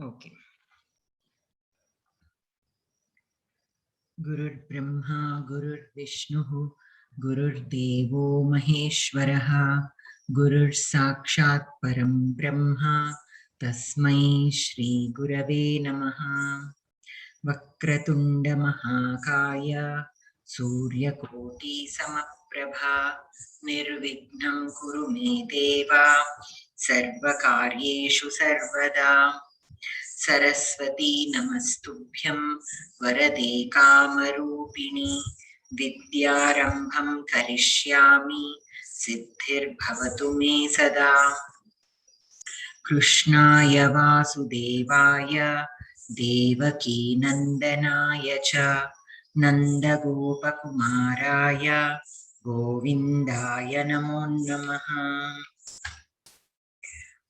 Okay. Gurur Brahma, Gurur Vishnu, Gurur Devo Maheshwaraha, Gurur Sakshat Param Brahma, Tasmai Shri Gurave Namaha. Vakratunda Mahakaya, Suryakoti Samaprabha, Nirvignam Kuru Me Deva, Sarvakaryeshu Sarvada. Saraswati Namastubhyam Varade Kamarupini Vidyarambham Karishyami Siddhir Bhavatu Me Sada. Krishnaya Vasudevaya Devaki Nandanaya Cha Nandagopakumaraya Govindaya Namo Namaha.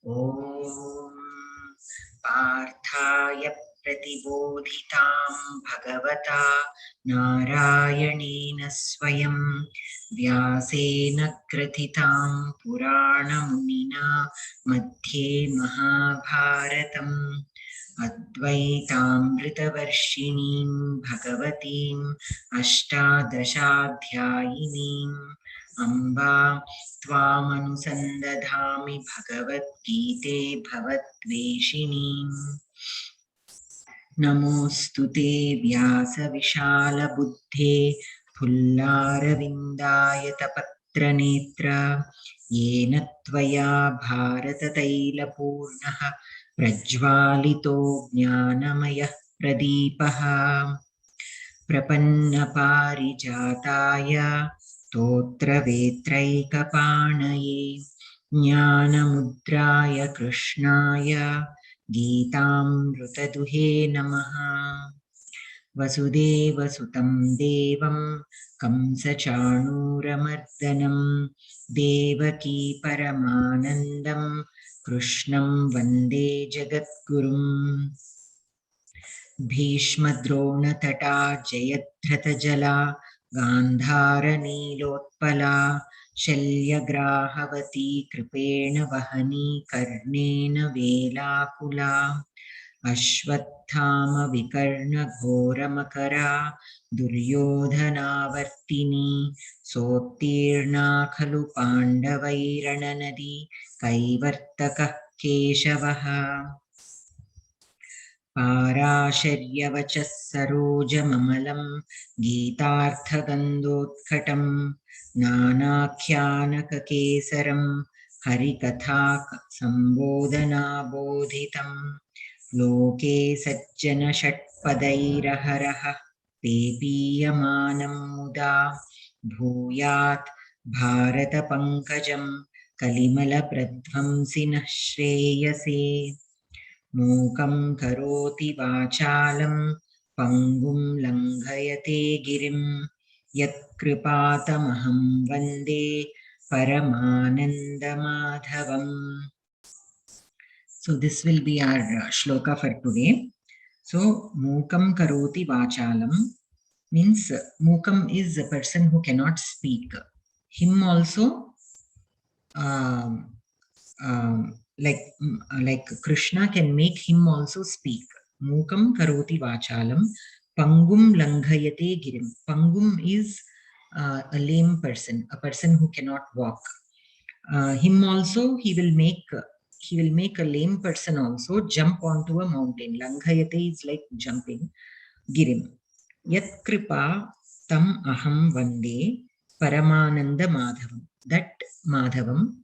Om Parthaya Pratibodhitam Bhagavata Narayanena Swayam Vyasena Krathitam Puranamunina Madhye Mahabharatam Advaitamritavarshinim Bhagavatim Ashtadashaധ്യായിനീം Amba Tvamanusandadhami Bhagavad-gīte Bhavatveshinim. Namostute Vyasa Vishala Buddhe Pullara-vindayata Patra-netra Yena Tvaya Bharata-taila-purnaha Prajvalito Jnanamaya Pradipaha Prapanna-parijataya Totra Vetraikapanaye Jnanamudraya Krishnaya Geetamrutaduhe Namaha. Vasudeva Sutam Devam Kamsachanuramardanam Devaki Paramanandam Krishnam Vande Jagadgurum. Bhishmadrona-tata Jayadratha-jala Gandhara-nilotpala Shalyagrahavati Kripena-vahani Karnena-velakula Ashwathama-vikarna-ghora-makara Duryodhana-vartini Sottirna khalu Pandavairananadi Kaivartaka-keshavaha Parasharyavachः sarojamamalam Geetarthagandhotkatam Nanakyanakakesaram Harikatha sambodhanabodhitam Loke sajjana षट्पदैरहरः पेपीयमानं मुदा भूयात् भारतपङ्कजं कलिमलप्रध्वंसिनः श्रेयसे मूकं करोति वाचालं पङ्गुं लङ्घयते गिरिं यत्कृपातमहं वन्दे परमानन्दमाधवम्. So this will be our shloka for today. So Mukam Karoti Vachalam means Mukam is a person who cannot speak. Him also like Krishna can make him also speak. Mukam Karoti Vachalam Pangum Langhayate Girim. Pangum is a lame person, a person who cannot walk. Him also he will make a lame person also jump onto a mountain. Langhayate is like jumping. Girim. Yat kripa tam aham vande Paramananda Madhavam. That Madhavam,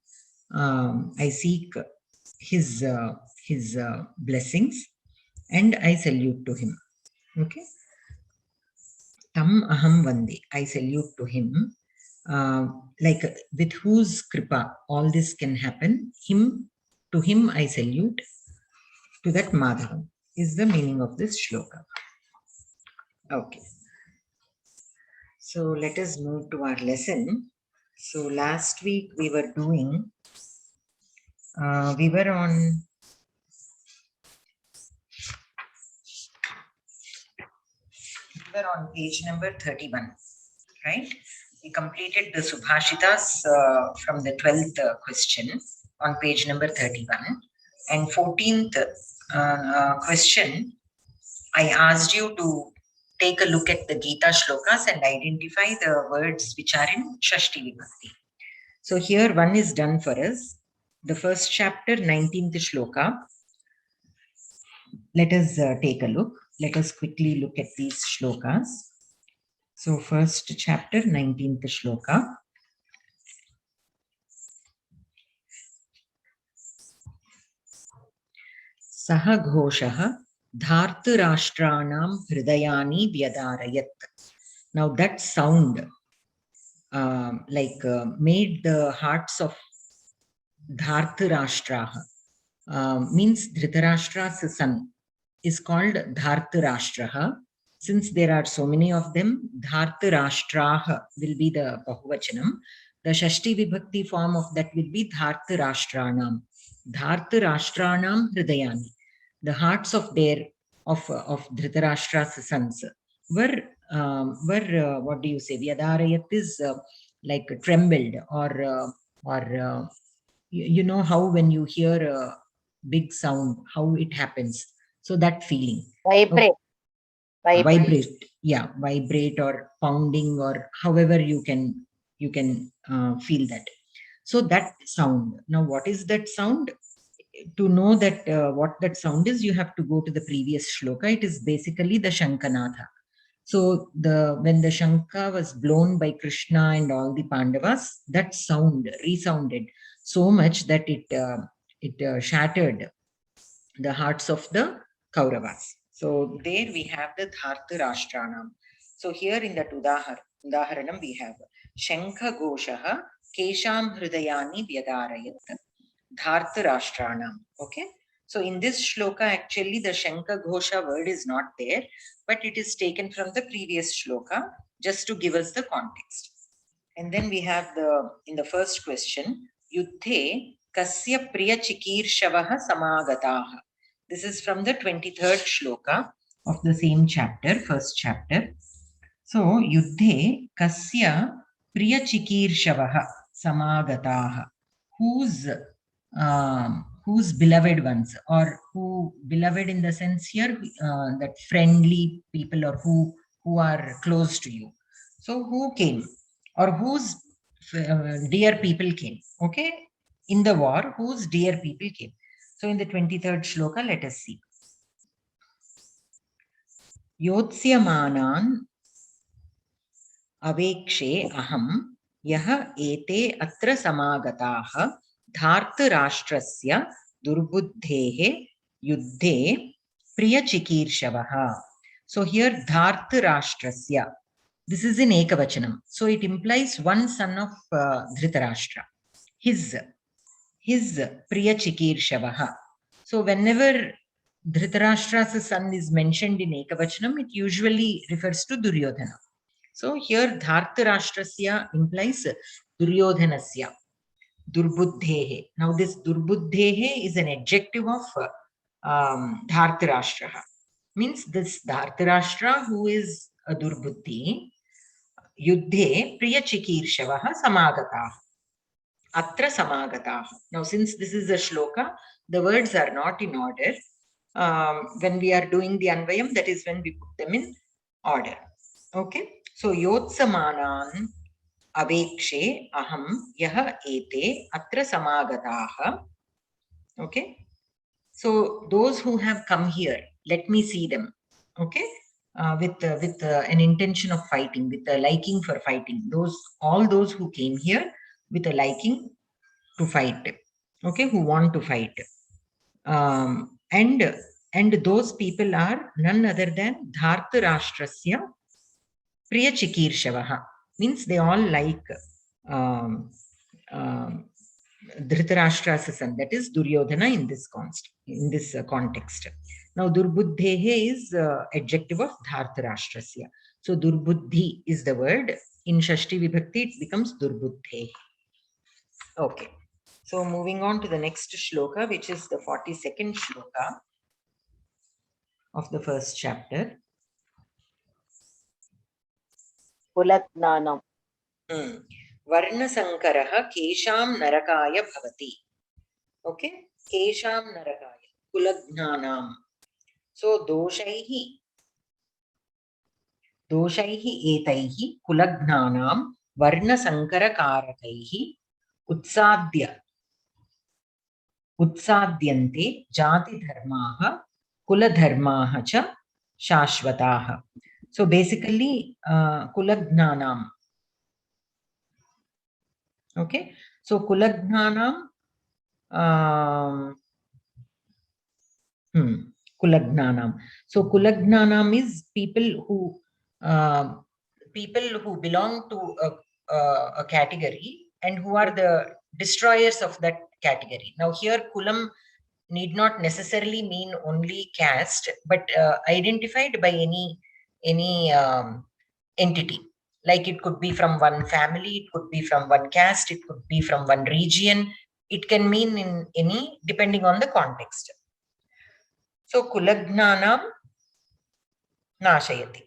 I seek his blessings and I salute to him. Okay. Tam aham vande. I salute to him. Like with whose kripa all this can happen. To him I salute. To that Madhavam is the meaning of this shloka. Okay. So let us move to our lesson. So last week we were doing, we were on page number 31, right? We completed the Subhashitas from the 12th question on page number 31, and 14th question, I asked you to take a look at the Gita shlokas and identify the words which are in Shashti Vibhakti. So here one is done for us. The first chapter, 19th shloka. Let us take a look. Let us quickly look at these shlokas. So first chapter, 19th shloka. Saha ghoshaha dhartarashtranam hridayani vyadarayat. Now that sound made the hearts of Dhartarashtraha, means Dhritarashtra's son is called Dhartarashtraha. Since there are so many of them, Dhartarashtraha will be the Bahuvachanam. The Shashti Vibhakti form of that will be Dhartarashtranam. Dhartarashtranam Hridayani. The hearts of Dhritarashtra's sons were what do you say? Vyadarayat is like trembled or you know how when you hear a big sound, how it happens. So that feeling. Vibrate. Okay. Vibrate. Yeah, vibrate or pounding or however you can feel that. So that sound. Now, what is that sound? To know that what that sound is, you have to go to the previous shloka. It is basically the Shankanatha. So when the Shankha was blown by Krishna and all the Pandavas, that sound resounded so much that it shattered the hearts of the Kauravas. So there we have the Dhartarashtranam. So here in that Udaharanam we have Shankha Goshaha Kesham Hridayani Vyadarayat Dhartarashtranam. Okay. So in this shloka, actually the Shankha Ghosha word is not there, but it is taken from the previous shloka just to give us the context. And then we have in the first question, Yuddhe Kasya Priya Chikirshavaha Samagataha. This is from the 23rd shloka of the same chapter, first chapter. So Yuddhe Kasya Priya Chikirshavaha Samagataha. Whose beloved ones, or who beloved in the sense here that friendly people or who are close to you. So who came or whose dear people came? Okay, in the war, whose dear people came? So in the 23rd shloka, let us see. Yotsyamanaan avekshe aham yah ete atra samagataha Dhartarashtrasya durbuddhehe yuddhe priyachikirshavaha. So here Dhartarashtrasya, this is in Ekavachanam. So it implies one son of Dhritarashtra. His priyachikirshavaha. So whenever Dhritarashtra's son is mentioned in Ekavachanam, it usually refers to Duryodhana. So here Dhartarashtrasya implies Duryodhanasya. Durbuddhehe. Now this Durbuddhehe is an adjective of Dhartarashtraha. Means this Dhartarashtra who is a Durbuddhi, Yuddhe Priya Chikirshavaha Samagataha. Atra Samagataha. Now since this is a shloka, the words are not in order. When we are doing the Anvayam, that is when we put them in order. Okay. So Yotsamanan Avekshe aham yah ete atra samagataha. Okay. So those who have come here, let me see them. Okay. With an intention of fighting, with a liking for fighting. All those who came here with a liking to fight. Okay. Who want to fight. And those people are none other than Dhartarashtrasya Priya Chikirshavaha. Means they all like Dhritarashtra's son, that is Duryodhana in this context. Now Durbuddhehe is adjective of Dhartarashtrasya. So Durbuddhi is the word. In Shashti Vibhakti it becomes Durbuddhehe. Okay. So moving on to the next shloka, which is the 42nd shloka of the first chapter. Kulatnanam. Varna Sankaraha Kesham Narakaya Bhavati. Okay, Kesham Narakaya. Kulagnanam. So doshaihi etaihi kulagnanam varna sankara karakaihi utsadyante jati dharmaha kula dharmaha cha shashvataha. So basically kulagnanam. Okay, so kulagnanam kulagnanam. So kulagnanam is people who belong to a category and who are the destroyers of that category. Now here kulam need not necessarily mean only caste, but identified by any entity. Like it could be from one family, it could be from one caste, it could be from one region. It can mean in any depending on the context. So kulagnanam nashayati.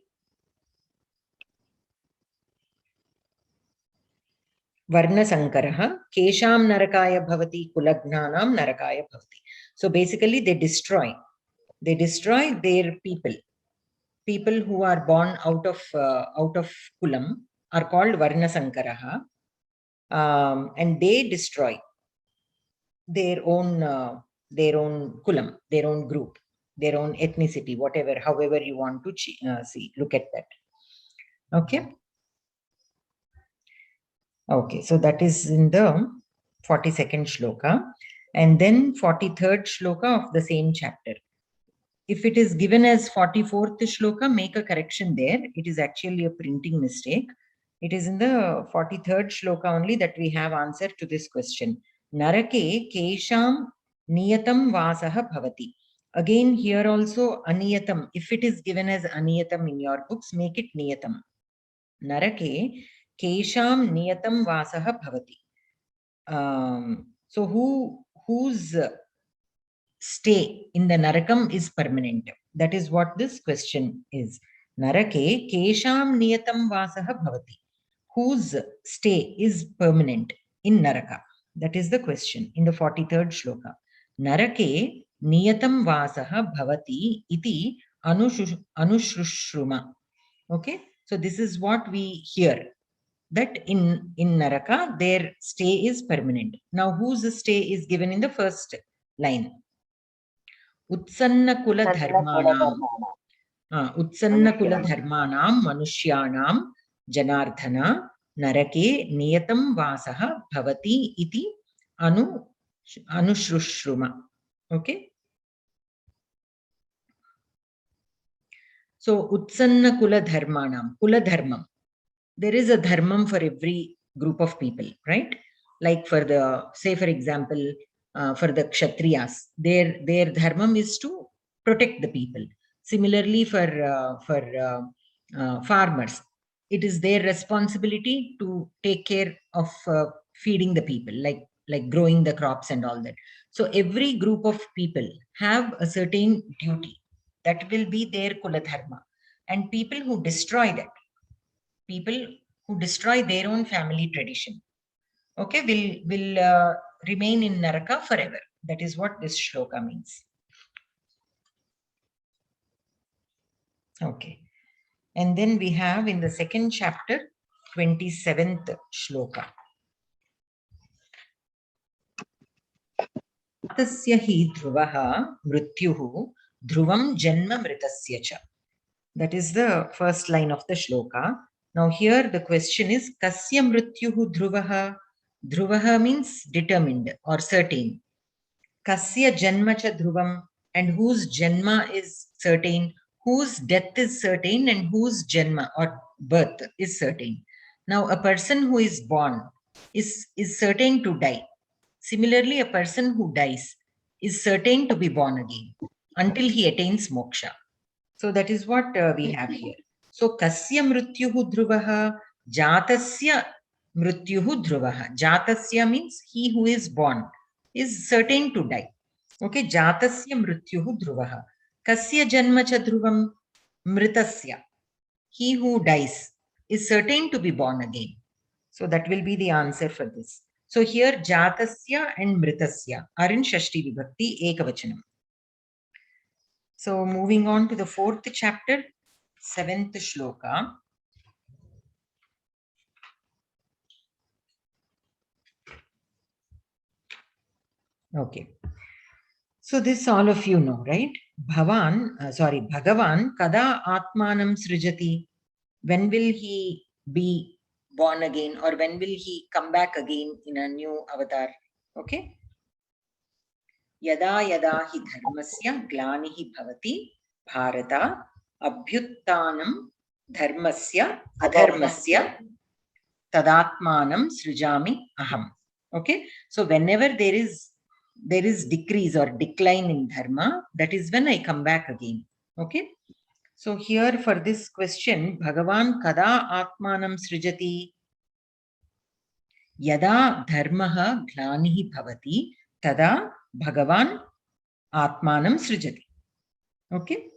Varna sankaraha kesham narakaya bhavati kulagnanam narakaya bhavati. So basically they destroy their people who are born out of kulam are called varna sankaraha, and they destroy their own kulam, their own group, their own ethnicity, whatever, however you want to look at that. Okay, so that is in the 42nd shloka, and then 43rd shloka of the same chapter. If it is given as 44th shloka, make a correction there. It is actually a printing mistake. It is in the 43rd shloka only that we have answer to this question. Narake kesham niyatam vasaha bhavati. Again, here also aniyatam. If it is given as aniyatam in your books, make it niyatam. Narake kesham niyatam vasaha bhavati. So whose stay in the narakam is permanent? That is what this question is. Narake kesham niyatam vasaha bhavati. Whose stay is permanent in naraka? That is the question in the 43rd shloka. Narake niyatam vasaha bhavati iti anushrushruma. Okay, so this is what we hear, that in naraka their stay is permanent. Now whose stay is given in the first line? Utsanna kula dharmanam manushyanam janardhana narake niyatam vasaha bhavati iti anushrushruma. Okay, so utsanna kula dharmam, there is a dharmam for every group of people, right? Like for the, say for example, for the kshatriyas, their dharmam is to protect the people. Similarly for farmers, it is their responsibility to take care of feeding the people, like growing the crops and all that. So every group of people have a certain duty that will be their kula dharma, and people who destroy that, people who destroy their own family tradition, okay, will remain in naraka forever. That is what this shloka means. Okay, and then we have in the second chapter 27th shloka. Tasya hi dhruvaha mrityuhu dhruvam janma mritasya cha. That is the first line of the shloka. Now here the question is kasya mrityuhu dhruvaha. Dhruvaha means determined or certain. Kasya janma cha dhruvam, and whose janma is certain, whose death is certain, and whose janma or birth is certain. Now a person who is born is certain to die. Similarly, a person who dies is certain to be born again until he attains moksha. So that is what we have here. So kasya mrityuhu dhruvaha, jatasya mrityuhu dhruvaha. Jatasya means he who is born is certain to die. Okay, jatasya mrityuhu dhruvaha. Kasya janma cha dhruvam mritasya. He who dies is certain to be born again. So that will be the answer for this. So here jatasya and mritasya are in Shashti Vibhakti Ekavachanam. So moving on to the 4th chapter, 7th shloka. Okay. So this all of you know, right? Bhagavan kada atmanam srijati. When will he be born again, or when will he come back again in a new avatar? Okay. Yada yada hi dharmasya glanihi bhavati bharata abhyuttanam dharmasya adharmasya tadatmanam srijami aham. Okay. So whenever there is decrease or decline in dharma, that is when I come back again. Okay. So here for this question, Bhagavan kada atmanam srijati? Yada dharmaha glanihi bhavati tada Bhagavan atmanam srijati. Okay.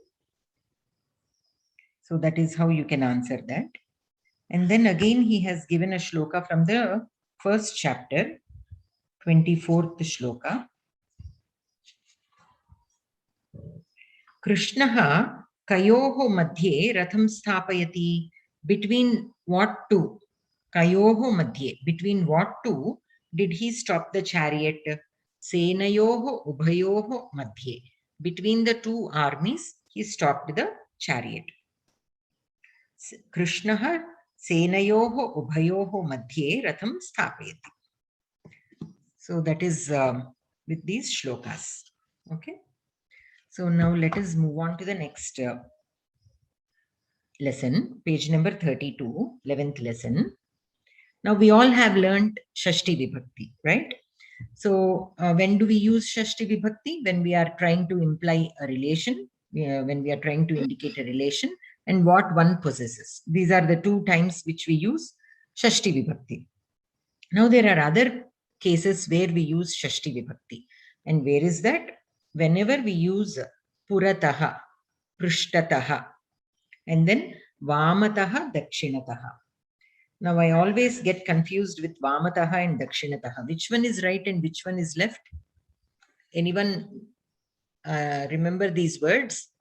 So that is how you can answer that. And then again he has given a shloka from the 1st chapter, 24th shloka. Krishnaha kayoho madhye ratham sthapayati. Between what two? Kayoho madhye. Between what two did he stop the chariot? Senayoho ubhayoho madhye. Between the two armies, he stopped the chariot. Krishnaha senayoho ubhayoho madhye ratham sthapayati. So that is with these shlokas. Okay. So now let us move on to the next lesson, page number 32, 11th lesson. Now we all have learned Shashti Vibhakti, right? So when do we use Shashti Vibhakti? When we are trying to imply a relation, when we are trying to indicate a relation, and what one possesses. These are the two times which we use Shashti Vibhakti. Now there are other cases where we use Shashti Vibhakti. And where is that? Whenever we use Purataha, Prishtataha, and then Vamataha, Dakshinataha. Now I always get confused with Vamataha and Dakshinataha. Which one is right and which one is left? Anyone remember these words?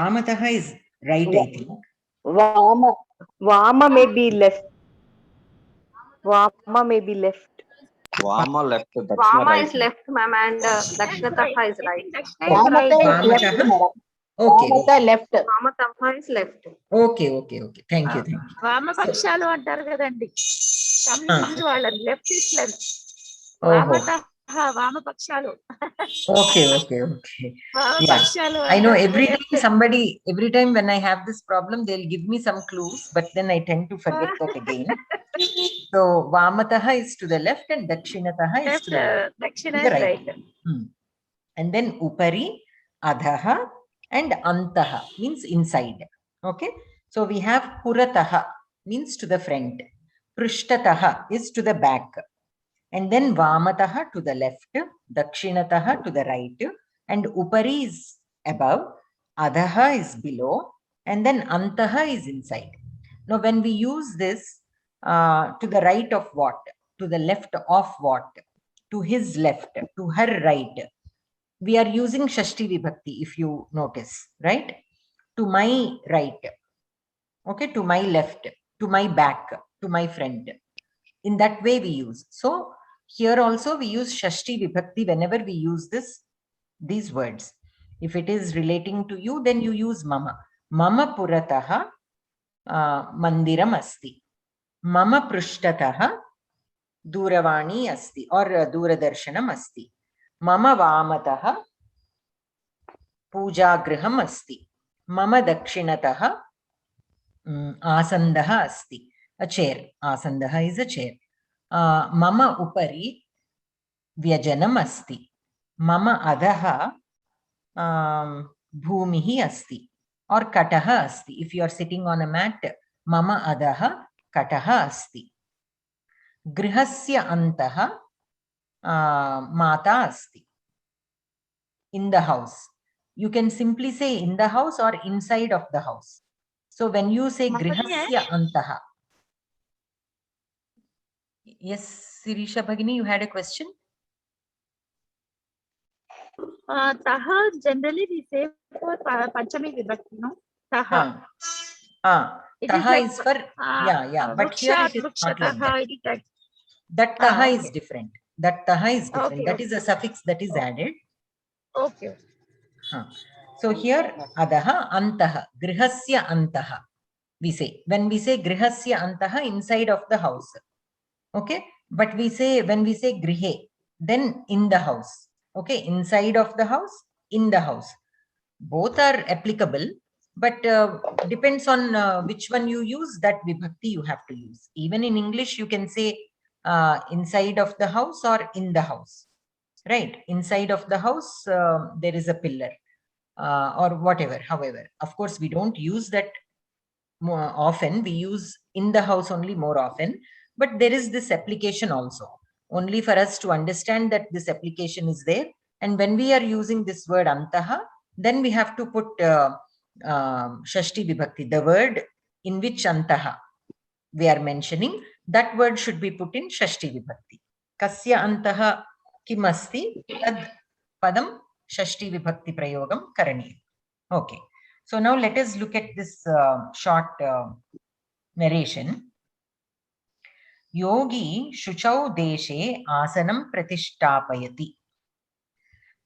Vamataha is right, I think. Vama may be left. Vama may be left. Vama left, Dakshina Vama right. is left, ma'am, and Dakshinataha is right. Vamata is left, madam. Okay. Vamata left. Vamataha is left. Okay. Thank you. వామపక్షాలు అంటారు కదండి communist వాళ్ళని left is left వామపక్షాలు Okay. వామపక్షాలు I know every time when I have this problem, they'll give me some clues, but then I tend to forget that again. So Vamataha is to the left and Dakshinataha is to the right. దక్షిణ To the right. Right And then Upari, Adhaha, and Antaha means inside. Okay. So we have Purataha means to the front. Prishtataha is to the back. And then Vamataha to the left, Dakshinataha to the right, and Upari is above, Adhaha is below, and then Antaha is inside. Now when we use this to the right of what? To the left of what? To his left, to her right. We are using Shashti Vibhakti, if you notice, right? To my right, okay, to my left, to my back, to my friend. In that way we use. So here also we use Shashti Vibhakti whenever we use these words. If it is relating to you, then you use Mama. Mama Purataha Mandiram Asti. Mama Prishtataha Duravani Asti or Duradarshanam Asti. Mama Vamataha Puja Griham Asti. Mama Dakshinataha Asandaha Asti. A chair. Asandaha is a chair. Mama Upari Vyajanam Asti. Mama Adaha Bhumihi Asti. Or Kataha Asti. If you are sitting on a mat, Mama Adaha Kataha Asti. Grihasya Antaha Mata Asti. In the house. You can simply say in the house or inside of the house. So when you say Grihasya Antaha. Yes, Sirisha Bhagini, you had a question? Taha generally we say for Panchami Vibhakti, no? Taha. It is Taha like is for, yeah. But here Vriksha, it is not like that. it is like, That taha okay. is different. That taha is different. Okay, That okay. is a suffix that is added. Okay. So here adaha antaha, grihasya antaha. We say, when we say grihasya antaha, inside of the house. Okay, but we say, when we say grihe, then in the house. Okay, inside of the house, in the house. Both are applicable, but depends on which one you use, that vibhakti you have to use. Even in English, you can say inside of the house or in the house, right? Inside of the house, there is a pillar or whatever. However, of course, we don't use that more often. We use in the house only more often, but there is this application also, only for us to understand that this application is there. And when we are using this word antaha, then we have to put shashti vibhakti, the word in which antaha we are mentioning, that word should be put in shashti vibhakti. Kasya antaha kim asti, tad padam shashti vibhakti prayogam karaniyam. Okay. So now let us look at this short narration. Yogi shuchau deshe asanam pratishtapayati.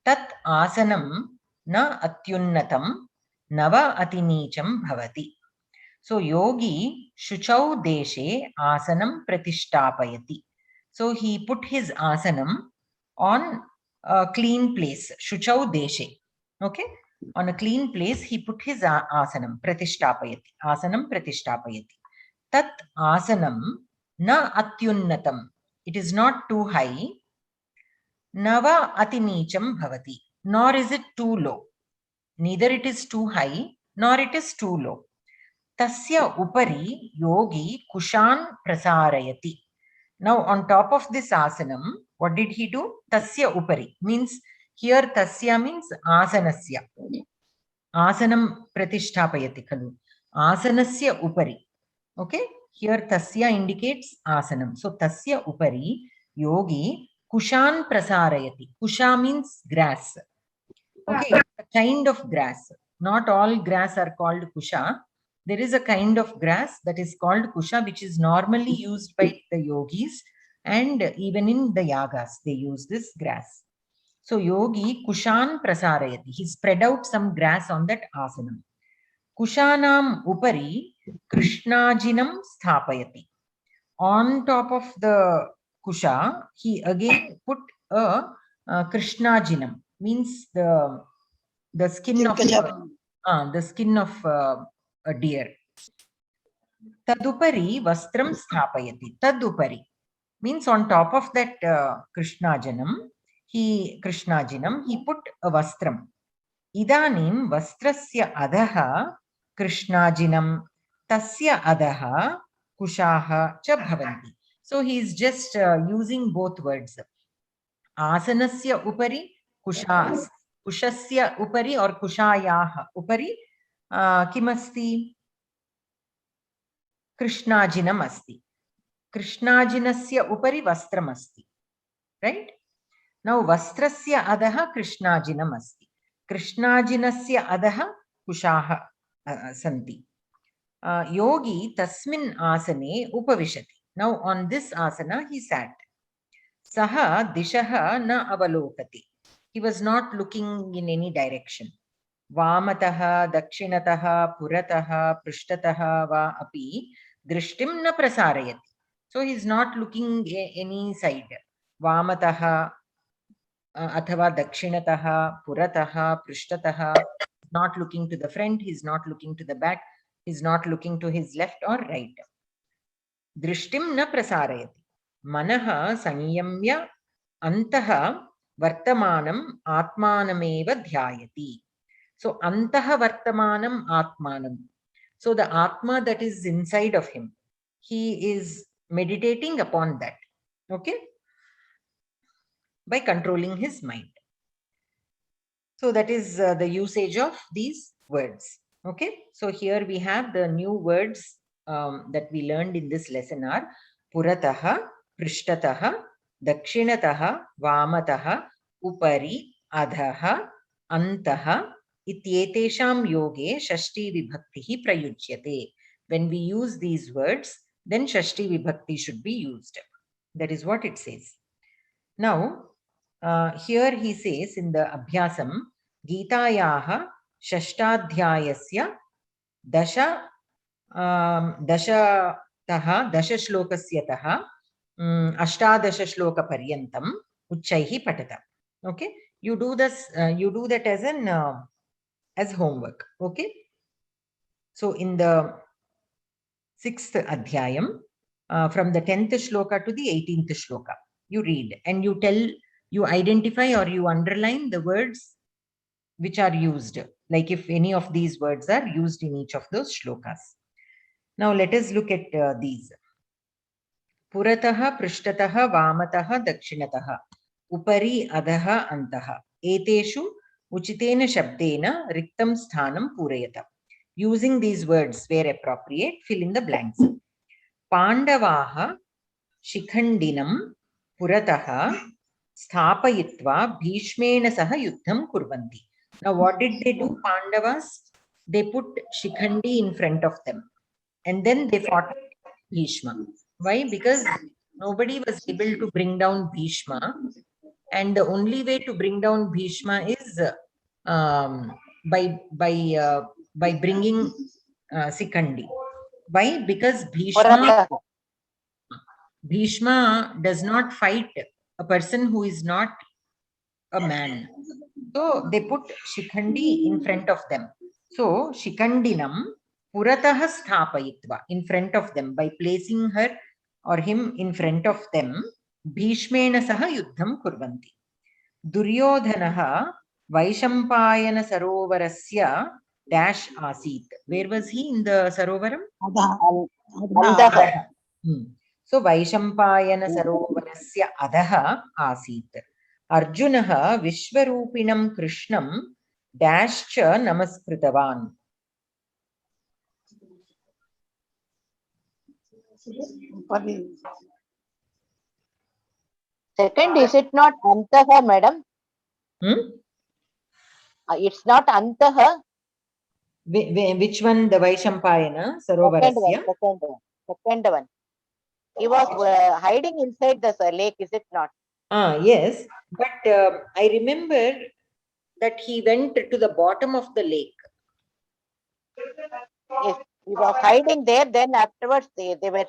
Tat asanam na atyunnatam nava atinicham bhavati. So yogi shuchau deshe asanam pratishtapayati. So he put his asanam on a clean place. Shuchau deshe. Okay. On a clean place, he put his asanam, pratishtapayati. Asanam pratishtapayati. Tat asanam na atyunnatam. It is not too high. Nava atinicham bhavati. Nor is it too low. Neither it is too high, nor it is too low. Tasya upari yogi kushan prasarayati. Now on top of this asanam, what did he do? Tasya upari means, here tasya means asanasya. Asanam pratishtapayati khalu. Asanasya upari. Okay, here tasya indicates asanam. So tasya upari yogi kushan prasarayati. Kusha means grass. Okay, a kind of grass. Not all grass are called kusha. There is a kind of grass that is called kusha, which is normally used by the yogis, and even in the yagas they use this grass. So yogi kushan prasarayati. He spread out some grass on that asanam. Kushanam upari krishnajinam sthapayati. On top of the kusha, he again put a krishnajinam, means the skin of a deer. Tadupari vastram sthapayati. Tadupari means on top of that krishnajinam, he put a vastram. Idanim vastrasya adaha krishnajinam tasya adaha kushaha cha bhavanti. So he is just using both words. Asanasya upari kushas. Kushasya upari or kushayaha upari kimasti? Krishnajinam asti. Krishnajinasya upari vastram asti. Right? Now vastrasya adaha krishnajinam asti. Krishnajinasya adaha kushaha santi. Yogi tasmin asane upavishati. Now on this asana he sat. Saha dishaha na avalokati. He was not looking in any direction. Vamataha, dakshinataha, purataha, prishtataha va api drishtim na prasarayati. So he is not looking any side. Vamataha athava dakshinataha, purataha, prishtataha. Not looking to the front, he is not looking to the back, he is not looking to his left or right. Drishtim na prasarayati. Manaha sanyamya antaha vartamanam atmanameva dhyayati. So antaha vartamanam atmanam. So the atma that is inside of him, he is meditating upon that. Okay, by controlling his mind. So that is the usage of these words. Okay, so here we have the new words that we learned in this lesson are purataha, prishtataha, dakshinataha, vamataha, upari, adhaha, antaha ityetesham yoge shashti vibhakti prayujyate. When we use these words, then shashti vibhakti should be used. That is what it says. Now, here he says in the Abhyasam, Geetayaha Shashtadhyayasya Dasha Dasha Shlokasya Ashtadasha Shloka Paryantam Uchchaihi Patata. Okay, you do this. You do that as an as homework. Okay. So in the 6th Adhyayam, from the 10th shloka to the 18th shloka, you read and you tell, you identify or you underline the words which are used, like if any of these words are used in each of those shlokas. Now let us look at these. Purataha, Prishtataha, Vamataha, Dakshinataha, Upari, Adaha, Antaha. Eteshu Uchitena Shabdena Riktam Sthanam Purayata. Using these words where appropriate, fill in the blanks. Pandavaha Shikhandinam Purataha Sthapayitva Bhishmena Saha Yuddham Kurvanti. Now, what did they do, Pandavas? They put Shikhandi in front of them and then they fought Bhishma. Why? Because nobody was able to bring down Bhishma, and the only way to bring down Bhishma is by bringing Shikhandi. Why? Because Bhishma does not fight a person who is not a man. So they put Shikhandi in front of them. So Shikhandinam Purataha Sthapayitva, in front of them, by placing her or him in front of them, Bhishmena Saha Yuddham Kurvanti. Duryodhanaha Vaishampayana Sarovarasya dash Asit. Where was he in the Sarovaram? Adaha. So Vaishampayana Sarovarasya Adaha Asit. Arjunaha Vishwarupinam Krishnam dash cha Namaskritawan. Second, is it not Antaha, madam? It's not Antaha. Which one? The Vaishampayana Sarovarasya? Second one. He was hiding inside the lake, is it not? Yes, but I remember that he went to the bottom of the lake. Yes, he was hiding there. Then afterwards, they were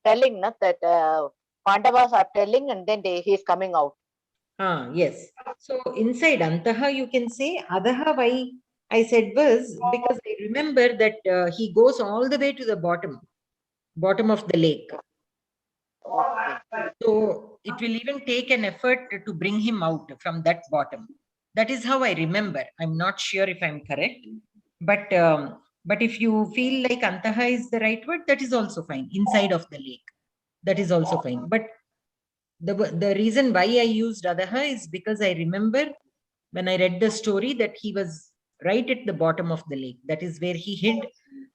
telling that Pandavas are telling, and then he is coming out. Yes. So inside Antaha, you can say. Adaha, why I said was because I remember that he goes all the way to the bottom of the lake. So it will even take an effort to bring him out from that bottom. That is how I remember. I'm not sure if I'm correct, but if you feel like Antaha is the right word, that is also fine. Inside of the lake, that is also fine. But the reason why I used Adaha is because I remember when I read the story that he was right at the bottom of the lake. That is where he hid.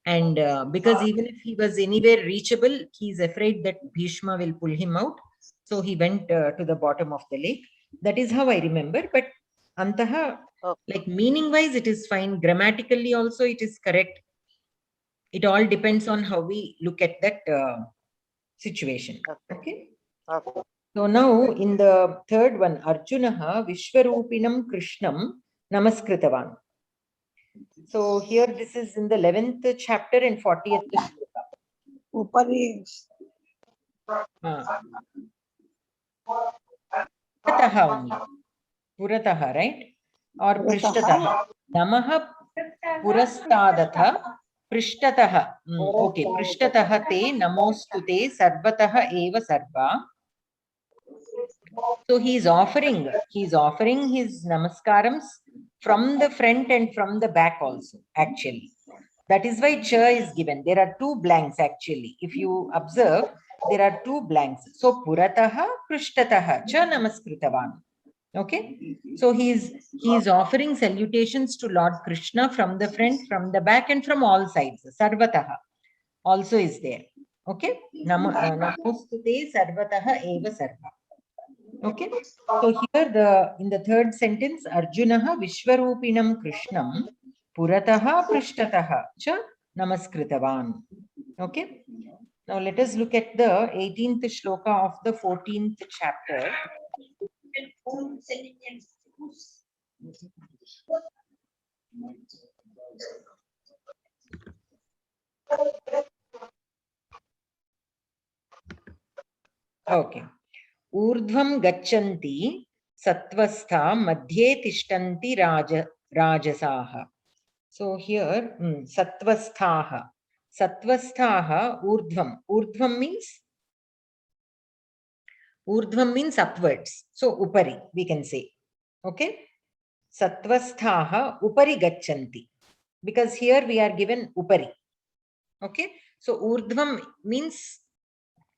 And because even if he was anywhere reachable, he is afraid that Bhishma will pull him out. So he went to the bottom of the lake. That is how I remember. But Antaha, like meaning wise, it is fine. Grammatically also, it is correct. It all depends on how we look at that situation. Okay. So now in the third one, Arjunaha Vishwarupinam Krishnam Namaskrithavan. So here this is in the 11th chapter and 40th shloka. Purataha only. Purataha, right? Or Prishtataha. Namaha Purastadatha Prishtataha. Okay, Prishtataha te namostute sarvataha eva sarva. So he is offering his namaskarams from the front and from the back also, actually. That is why cha is given. There are two blanks actually. If you observe, there are two blanks. So Purataha, Prishtataha, cha Namaskrithavan. Okay. So he is offering salutations to Lord Krishna from the front, from the back, and from all sides. Sarvataha also is there. Okay. Namostute sarvataha eva sarva. Okay, so here in the third sentence, Arjunaha Vishwarupinam Krishnam Purataha Prishtataha cha Namaskritawan. Okay, now let us look at the 18th shloka of the 14th chapter. Okay. Urdhvam gachanti sattvastha madhye tishtanti rajasaha. So here, sattvasthaha. Sattvasthaha urdhvam. Urdhvam means upwards. So upari, we can say. Okay. Sattvasthaha upari gachanti. Because here we are given upari. Okay. So urdhvam means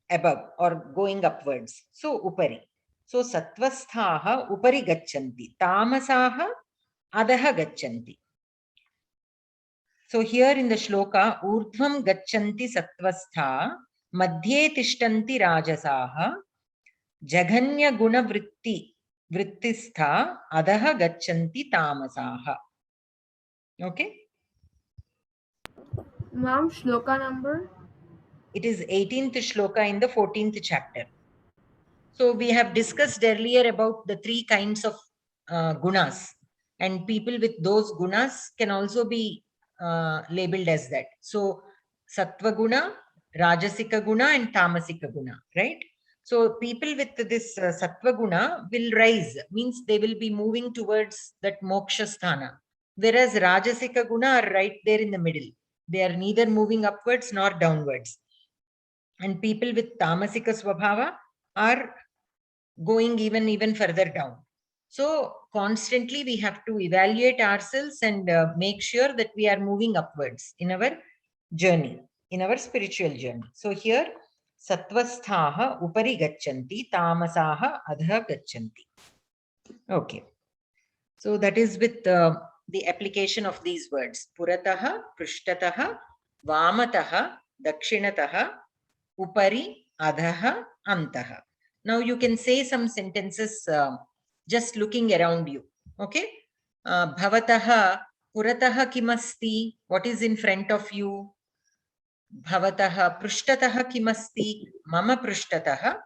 above or going upwards. So upari. So sattvasthaha upari gachanti. Tamasaha adaha gachanti. So here in the shloka, urdhvam gachanti sattvastha, madhye tishtanti rajasaha, jaganya guna vrittistha, adaha gachanti tamasaha. Okay. Ma'am, shloka number? It is 18th shloka in the 14th chapter. So we have discussed earlier about the three kinds of gunas, and people with those gunas can also be labeled as that. So sattva guna, rajasika guna, and tamasika guna, right? So people with this sattva guna will rise, means they will be moving towards that moksha sthana, whereas rajasika guna are right there in the middle. They are neither moving upwards nor downwards. And people with tamasika swabhava are going even further down. So constantly we have to evaluate ourselves and make sure that we are moving upwards in our journey, in our spiritual journey. So here sattvasthaha upari gachanti, tamasaha adha gachanti. Okay. So that is with the application of these words. Purataha, prishtataha, vamataha, dakshinataha, upari, adhaha, antaha. Now you can say some sentences just looking around you. Okay. Bhavataha, purataha kimasti. What is in front of you? Bhavataha, prishtataha kimasti. Mama prishtataha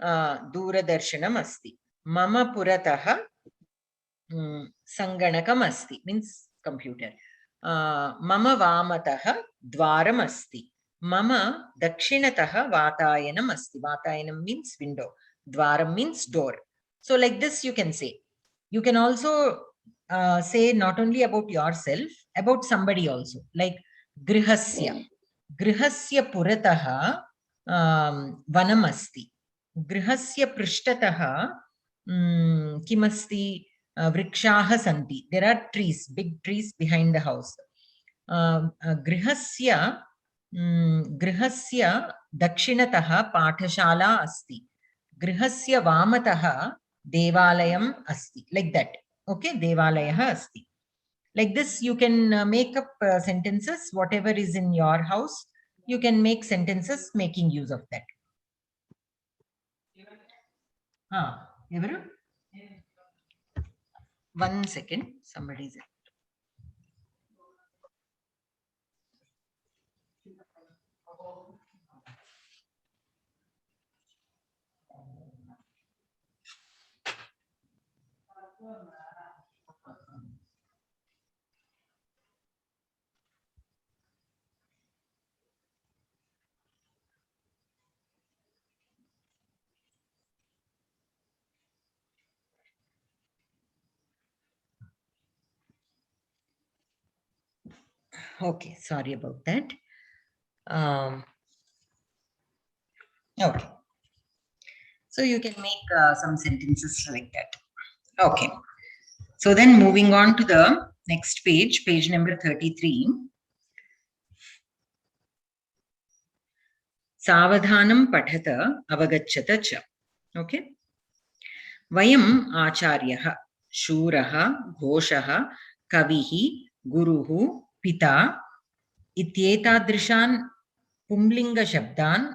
दूरदर्शनम् अस्ति. Mama purataha sanganakam asti, means computer. Mama vamataha dwaram asti. Mama dakshinataha vatayanam asti. Vatayanam means window. Dwaram means door. So like this you can say. You can also say not only about yourself, about somebody also. Like grihasya. Grihasya purataha vanam asti. Grihasya prishtataha kimasti vrikshaha santi. There are trees, big trees behind the house. Grihasya dakshinataha pathashala asti. Grihasya vamataha devalayam asti. Like that. Okay, devalayaha asti. Like this, you can make up sentences, whatever is in your house. You can make sentences making use of that. One second, somebody's. Okay, sorry about that. Okay. So you can make some sentences like that. Okay. So then moving on to the next page, page number 33. Savadhanam pathata avagacchata cha. Okay. Vayam acharyaha, shuraha, ghoshaha, kavihi, guruhu, pita, ityetadrishan pumlinga shabdan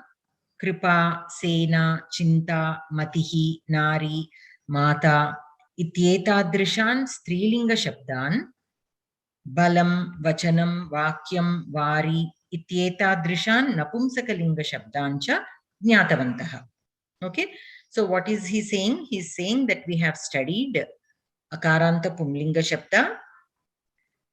Kripa, Sena, Chinta, Matihi, Nari, Mata, Ityetadrishan Strilinga Shabdan, Balam, Vachanam, Vakyam, Vari, Ityetadrishan Napumsakalinga Shabdancha Jnatavantaha. Okay, so what is he saying? He's saying that we have studied Akaranta Pumlinga Shabda,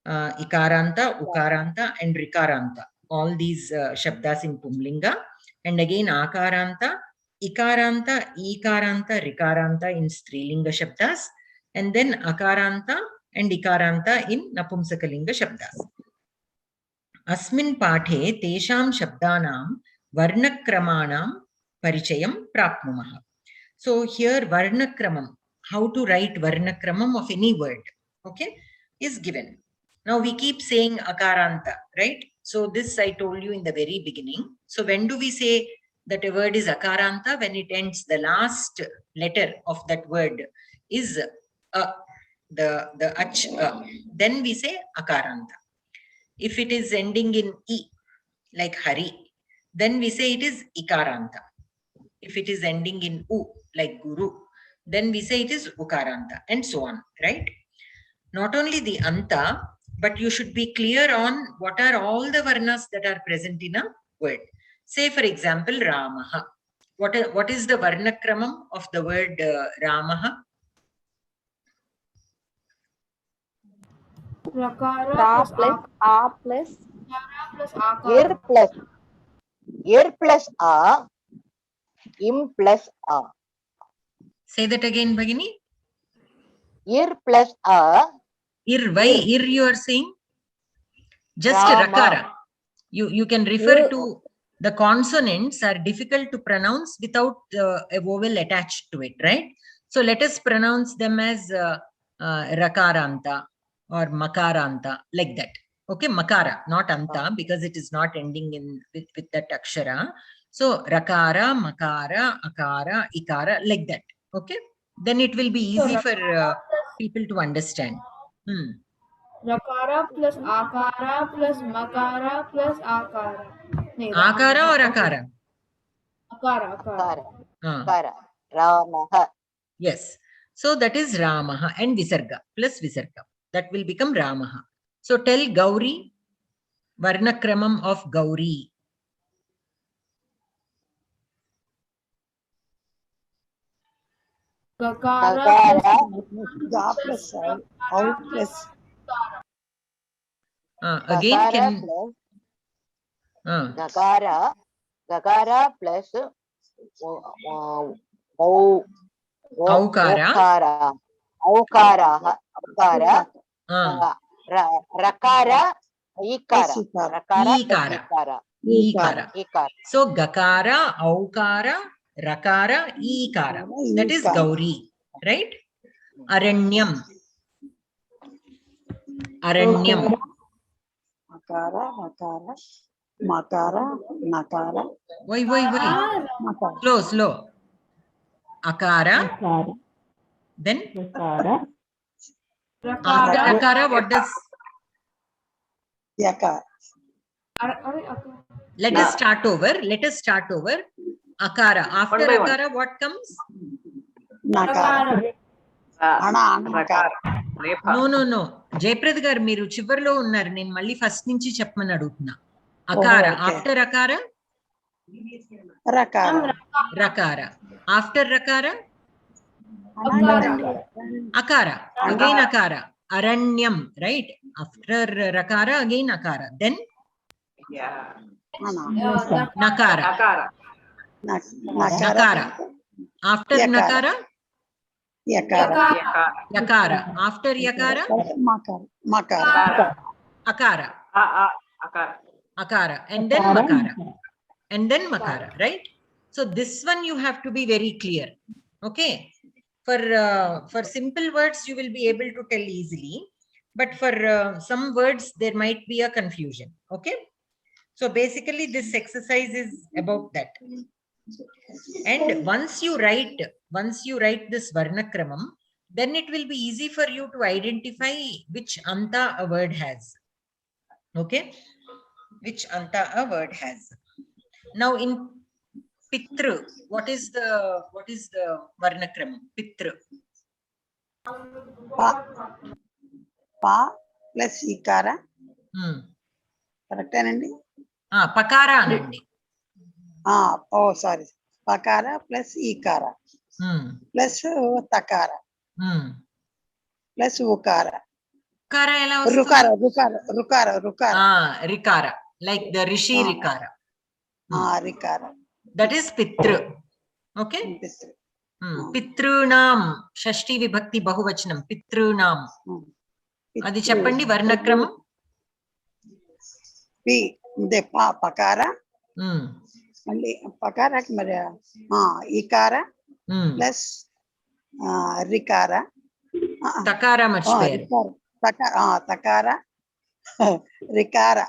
Ikaranta, Ukaranta, and Rikaranta. All these Shabdas in Pumlinga. And again Akaranta, Ikaranta, Ikaranta, Rikaranta in Strilinga Shabdas. And then Akaranta and Ikaranta in Napumsakalinga Shabdas. Asmin Pathe Tesham Shabdanam Varnakramanam Parichayam Prapnumaha. So here Varnakramam, how to write Varnakramam of any word, okay, is given. Now we keep saying Akaranta, right? So this I told you in the very beginning. So when do we say that a word is Akaranta? When it ends, the last letter of that word is the ach, then we say Akaranta. If it is ending in I, like Hari, then we say it is Ikaranta. If it is ending in U, like Guru, then we say it is Ukaranta, and so on, right? Not only the Anta, but you should be clear on what are all the Varnas that are present in a word. Say, for example, Ramaha. What is the Varnakramam of the word Ramaha? Rakara Ra plus plus A plus Ir plus A, Im plus A. Say that again, Bhagini. Ir plus A. Ir, why Ir you are saying? Just Rama. Rakara. You can refer to the consonants are difficult to pronounce without a vowel attached to it, right? So let us pronounce them as Rakaranta or Makaranta, like that. Okay, Makara, not Anta, because it is not ending in with that Akshara. So Rakara, Makara, Akara, Ikara, like that. Okay, then it will be easy for people to understand. Rakara plus Akara plus Makara plus Akara. Akara or Akara? Akara. Akara. Ramaha. Yes. So that is Ramaha and Visarga plus Visarga. That will become Ramaha. So tell Gauri, Varnakramam of Gauri. Gakara Ga plus Out plus Again Gakara can... plus Gakara plus Aukara. Aukara. Rakara. Ikara. Rakara. Ikara. So Gakara, Aukara, Rakara, Ikara. That is Gauri, right? Aranyam. Aranyam. Makara, Makara, Nakara. Why? Slow. Akara. Then after Akara, what does? Yakara. Let us start over. Akara. After Akara, what comes? Nakara. No. Jayaprad garu, మీరు చివర్లో ఉన్నారు. నేను మళ్ళీ first నుంచి చెప్పమని అడుగుతున్నా. Akara. After Akara? Rakara. After Rakara? Akara. Again Akara. Aranyam, right? After Rakara, again Akara. Then? Nakara. After Nakara? Yakara. After Yakara? Akara. Akara. And then Makara. Right? So this one you have to be very clear. Okay. For simple words, you will be able to tell easily. But for some words, there might be a confusion. Okay. So basically, this exercise is about that. And once you write this Varnakramam, then it will be easy for you to identify which Anta a word has. Okay? Which Anta a word has. Now in Pitru. What is the varnakramam? Pitru. Pa plus ikara. Correct anandi? Pakara anandi. Oh, sorry. Pakara plus ikara. Plus takara. Plus ukara. Rukara. Rikara. Like the Rishi Rikara. Rikara. That is Pitru. Okay? Pitrunam. Shashti Vibhakti Bahuvachanam. Pitrunam. Adi Chappandi Varnakramam. Pakara. Pakara ikara plus rikara. Takara marchipoyaru. Takara rikara.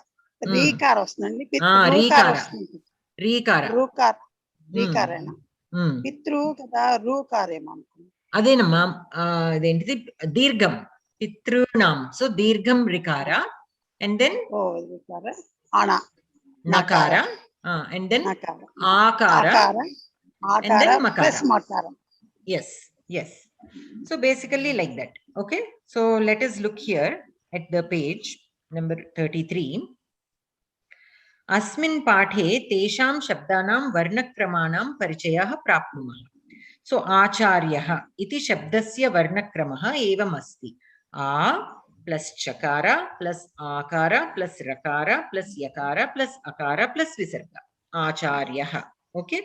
Rikara vastundandi. Rikara vastundandi. Rikara. Rikarena. Pitru kada rukarema. Adenamma adentidi dirgham. Pitrunam. So dirgham rikara and then rikara. Ana. Nakara. And then akara. And then makara. Yes. So basically like that. Okay. So let us look here at the page number 33. Asmin pathe tesham shabdanam varnakramanam parichayah prapnumah. So acharyah iti shabdasya varnakramaha evam asti. A plus chakara plus akara plus rakara plus yakara plus akara plus visarga. Acharyah. Okay.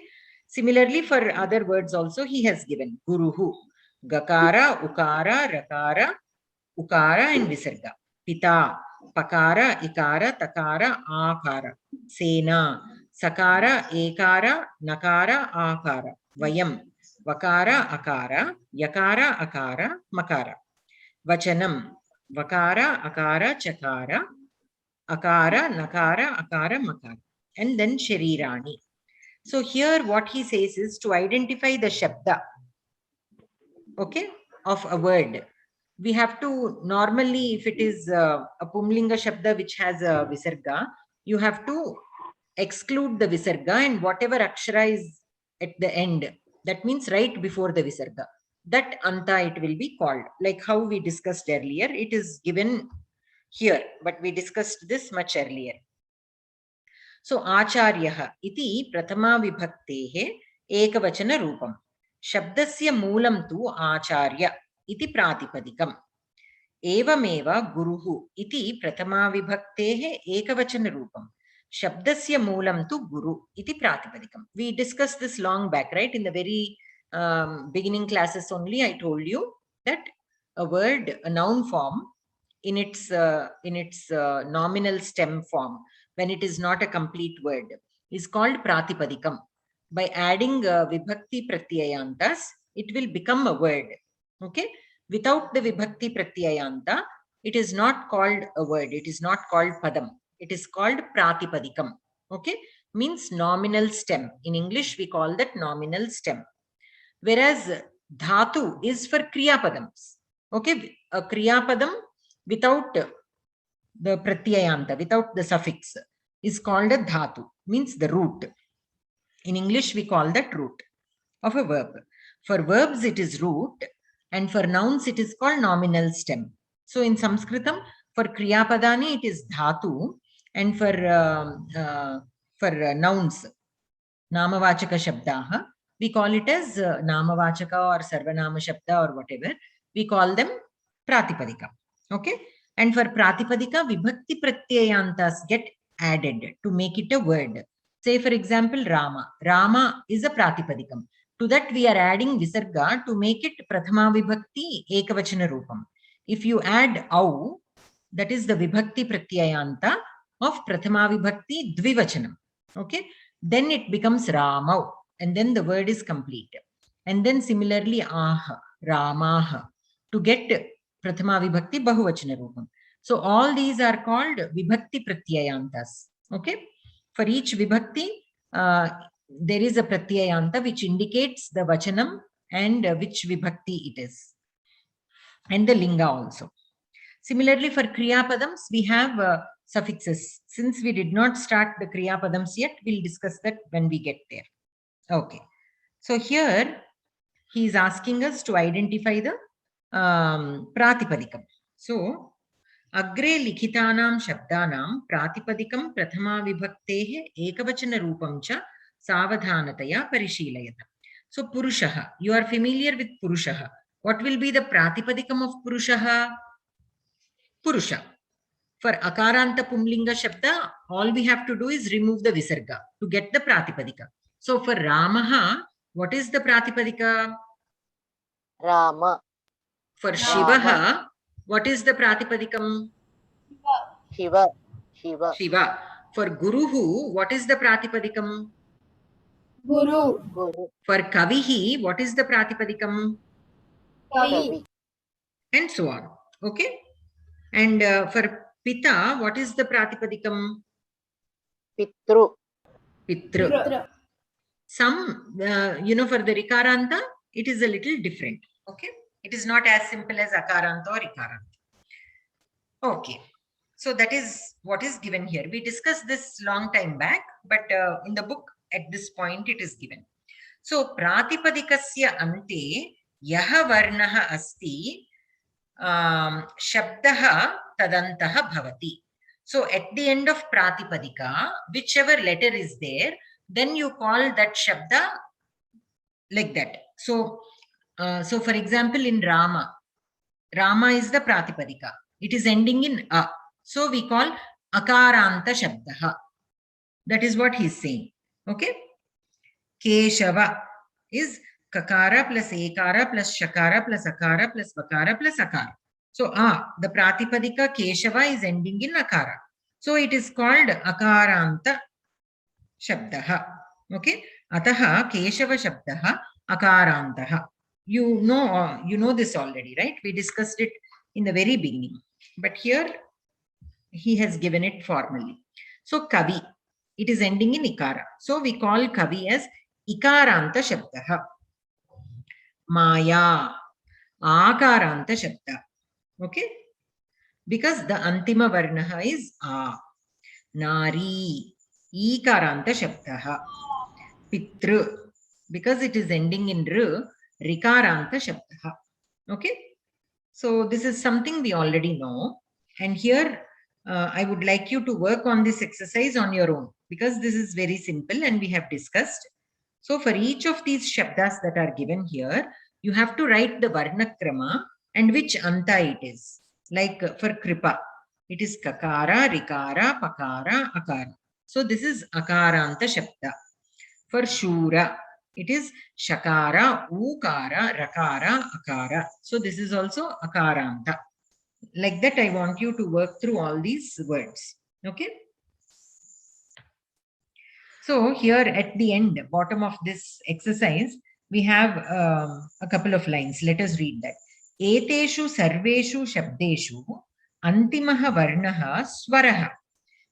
Similarly, for other words also he has given guruhu, gakara, ukara, rakara, ukara and visarga. Pita, pakara, ikara, takara, akara. Sena, sakara, ekara, nakara, akara. Vayam, vakara, akara, yakara, akara, makara. Vachanam, vakara, akara, chakara, akara, nakara, akara, makara. And then sharirani. So here what he says is to identify the shabda, okay, of a word. We have to normally, if it is a pumlinga shabda which has a visarga, you have to exclude the visarga and whatever akshara is at the end, that means right before the visarga, that anta it will be called. Like how we discussed earlier, it is given here, but we discussed this much earlier. So acharyah iti pratama vibhaktehe ekavachana rupam. Shabdasya moolam tu acharya iti pratipadikam. Evameva guruhu iti pratama vibhaktehe ekavachana rupam. Shabdasya moolam tu guru iti pratipadikam. We discussed this long back, right? In the very beginning classes only, I told you that a word, a noun form, in its nominal stem form, when it is not a complete word, is called pratipadikam. By adding vibhakti pratyayantas, it will become a word. Okay? Without the vibhakti pratyayanta, it is not called a word. It is not called padam. It is called pratipadikam. Okay? Means nominal stem. In English, we call that nominal stem. Whereas dhatu is for kriyapadams. Okay? A kriyapadam without the pratyayanta, without the suffix, is called a dhatu, means the root. In English, we call that root of a verb. For verbs, it is root, and for nouns, it is called nominal stem. So in Samskritam, for kriyapadani, it is dhatu, and for nouns, namavachaka shabdaha, we call it as namavachaka or sarvanama shabda or whatever. We call them pratipadika. Okay? And for pratipadika, vibhakti pratyayantas get added to make it a word. Say, for example, Rama. Rama is a pratipadikam. To that, we are adding visarga to make it prathama vibhakti ekavachana rupam. If you add au, that is the vibhakti pratyayanta of prathama vibhakti dvivachanam. Okay? Then it becomes Ramau, and then the word is complete. And then similarly, aha, Ramaha, to get prathama vibhakti bahuvachana rupam. So all these are called vibhakti pratyayantas. Okay? For each vibhakti, there is a pratyayanta which indicates the vachanam and which vibhakti it is. And the linga also. Similarly, for kriyapadams, we have suffixes. Since we did not start the kriyapadams yet, we'll discuss that when we get there. Okay. So here he is asking us to identify the Pratipadikam. So, Agre likhitanam shabdanam Pratipadikam Prathama Vibhaktehe Ekavachana Rupam cha Savadhanataya Parishilayata. So, Purushaha. You are familiar with Purushaha. What will be the Pratipadikam of Purushaha? Purusha. For Akaranta Pumlinga Shabda, all we have to do is remove the Visarga to get the Pratipadika. So, for Ramaha, what is the Pratipadika? Rama. For Shivaha, what is the Pratipadikam? Shiva. Shiva. Shiva. For Guruhu, what is the Pratipadikam? Guru. Guru. For Kavihi, what is the Pratipadikam? Kavi. And so on. Okay. And for Pita, what is the Pratipadikam? Pitru. Pitru. Some, for the Rikaranta, it is a little different. Okay. It is not as simple as Akaranta or Ikaranta. Okay. So that is what is given here. We discussed this long time back, but in the book at this point it is given. So Pratipadikasya ante yaha varnaha asti shabdaha tadantaha bhavati. So at the end of Pratipadika, whichever letter is there, then you call that shabda like that. So for example, in Rama is the Pratipadika. It is ending in a. So we call Akaranta Shabdaha. That is what he is saying. Okay. Keshava is Kakara plus Ekara plus Shakara plus Akara plus Vakara plus Akara. So the Pratipadika Keshava is ending in Akara. So it is called Akaranta Shabdaha. Okay. Ataha Keshava Shabdaha Akarantaha. You know this already, right? We discussed it in the very beginning. But here he has given it formally. So Kavi, it is ending in Ikara. So we call Kavi as Ikaranta Shabdaha. Maya, Akaranta Shabda. Okay? Because the Antima Varnaha is A. Nari, Ikaranta Shabdaha. Pitru, because it is ending in R, Rikaranta Shabdaha. Okay? So this is something we already know. And here I would like you to work on this exercise on your own, because this is very simple and we have discussed. So for each of these shabdas that are given here, you have to write the Varnakrama and which anta it is. Like for Kripa, it is Kakara, Rikara, Pakara, Akara. So this is Akaranta Shabda. For Shura, it is Shakara, Ukara, Rakara, Akara. So this is also Akaranta. Like that, I want you to work through all these words. Okay. So here at the end, bottom of this exercise, we have a couple of lines. Let us read that. Eteshu sarveshu shabdeshu antimaha varnaha swaraha.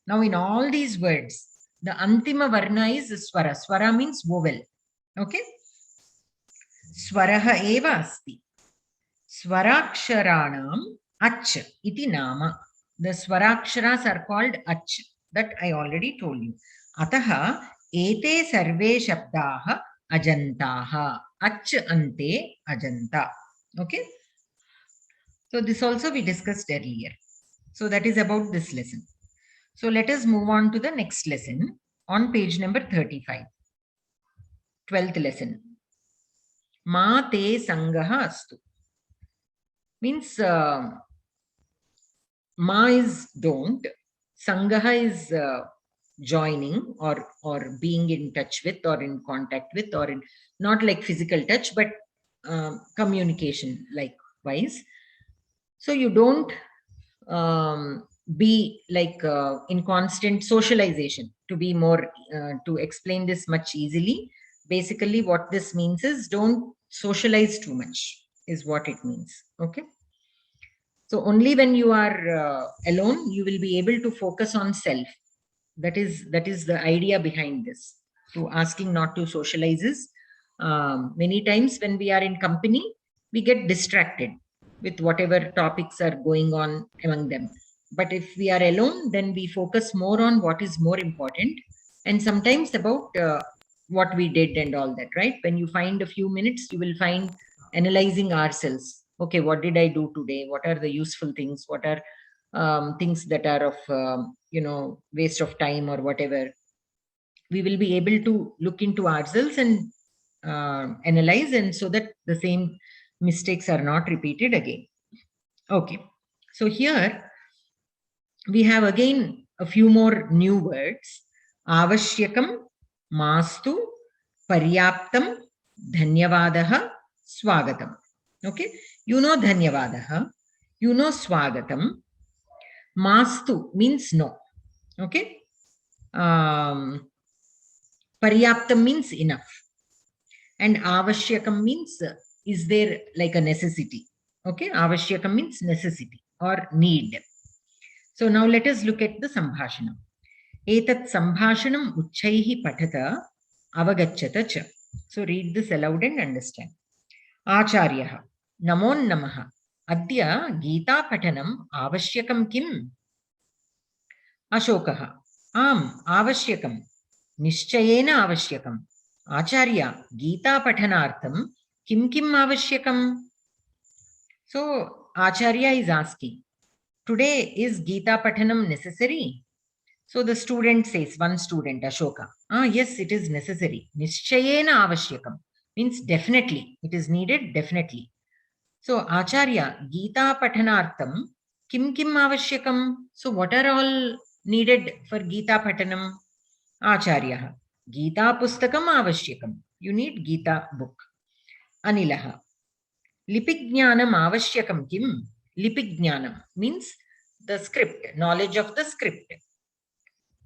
Now in all these words, the antima varna is swara. Swara means vowel. Okay. Swaraha eva asti. Swaraksharanam ach iti nama. The swaraksharas are called ach. That I already told you. Ataha ete sarve shabdaha ajantaha. Ach ante ajanta. Okay. So this also we discussed earlier. So that is about this lesson. So let us move on to the next lesson on page number 35. 12th lesson. Ma te sangaha astu. Means ma is don't. Sangaha is joining or being in touch with or in contact with, or in not like physical touch, but communication likewise. So you don't be like in constant socialization. To be more to explain this much easily, basically what this means is don't socialize too much is what it means. Okay. So only when you are alone, you will be able to focus on self. That is the idea behind this. To asking not to socialize is many times when we are in company, we get distracted with whatever topics are going on among them. But if we are alone, then we focus more on what is more important, and sometimes about what we did and all that, right? When you find a few minutes, you will find analyzing ourselves. Okay, what did I do today? What are the useful things? What are things that are of, waste of time or whatever? We will be able to look into ourselves and analyze, and so that the same mistakes are not repeated again. Okay, so here we have again a few more new words. Avashyakam, mastu, paryaptam, dhanyavadaha, swagatam. Okay, you know dhanyavadaha, you know swagatam. Mastu means no. Okay, paryaptam means enough, and avashyakam means is there like a necessity. Okay, avashyakam means necessity or need. So now let us look at the sambhashanam. Etat sambhashanam uchchaihi patata avagacchata cha. So read this aloud and understand. Acharyaha namo namaha adya Geeta patanam avashyakam kim? Ashokaha am avashyakam nischayena avashyakam. Acharya Geeta patanartham kim avashyakam? So Acharya is asking, today is Geeta patanam necessary? So the student says, one student, Ashoka, yes, it is necessary. Nischayena avashyakam means definitely, it is needed, definitely. So Acharya, Geeta patanartham kim avashyakam? So what are all needed for Geeta patanam? Acharya, Geeta pustakam avashyakam. You need Geeta book. Anilaha, lipijnanam avashyakam kim? Lipijnanam means the script, knowledge of the script.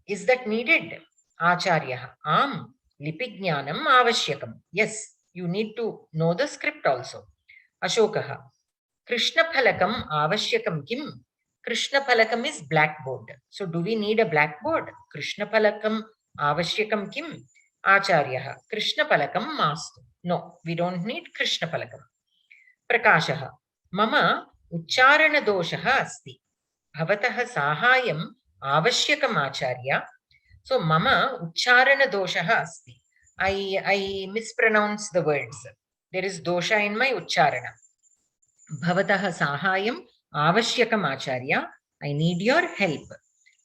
Is that needed? Acharya, am lipijnanam avashyakam. Yes, you need to know the script also. Ashokaha, Krishna phalakam avashyakam kim? Krishna phalakam is blackboard. So do we need a blackboard? Krishna phalakam avashyakam kim? Acharya, Krishna phalakam mastu. No, we don't need Krishna phalakam. Prakashaha, mama uchcharana doshaha asti. Bhavatah sahayam avashyakam acharya. So mama uchcharana doshaha asti. I mispronounce the words. There is dosha in my uchcharana. Bhavatah sahayam avashyakam acharya. I need your help.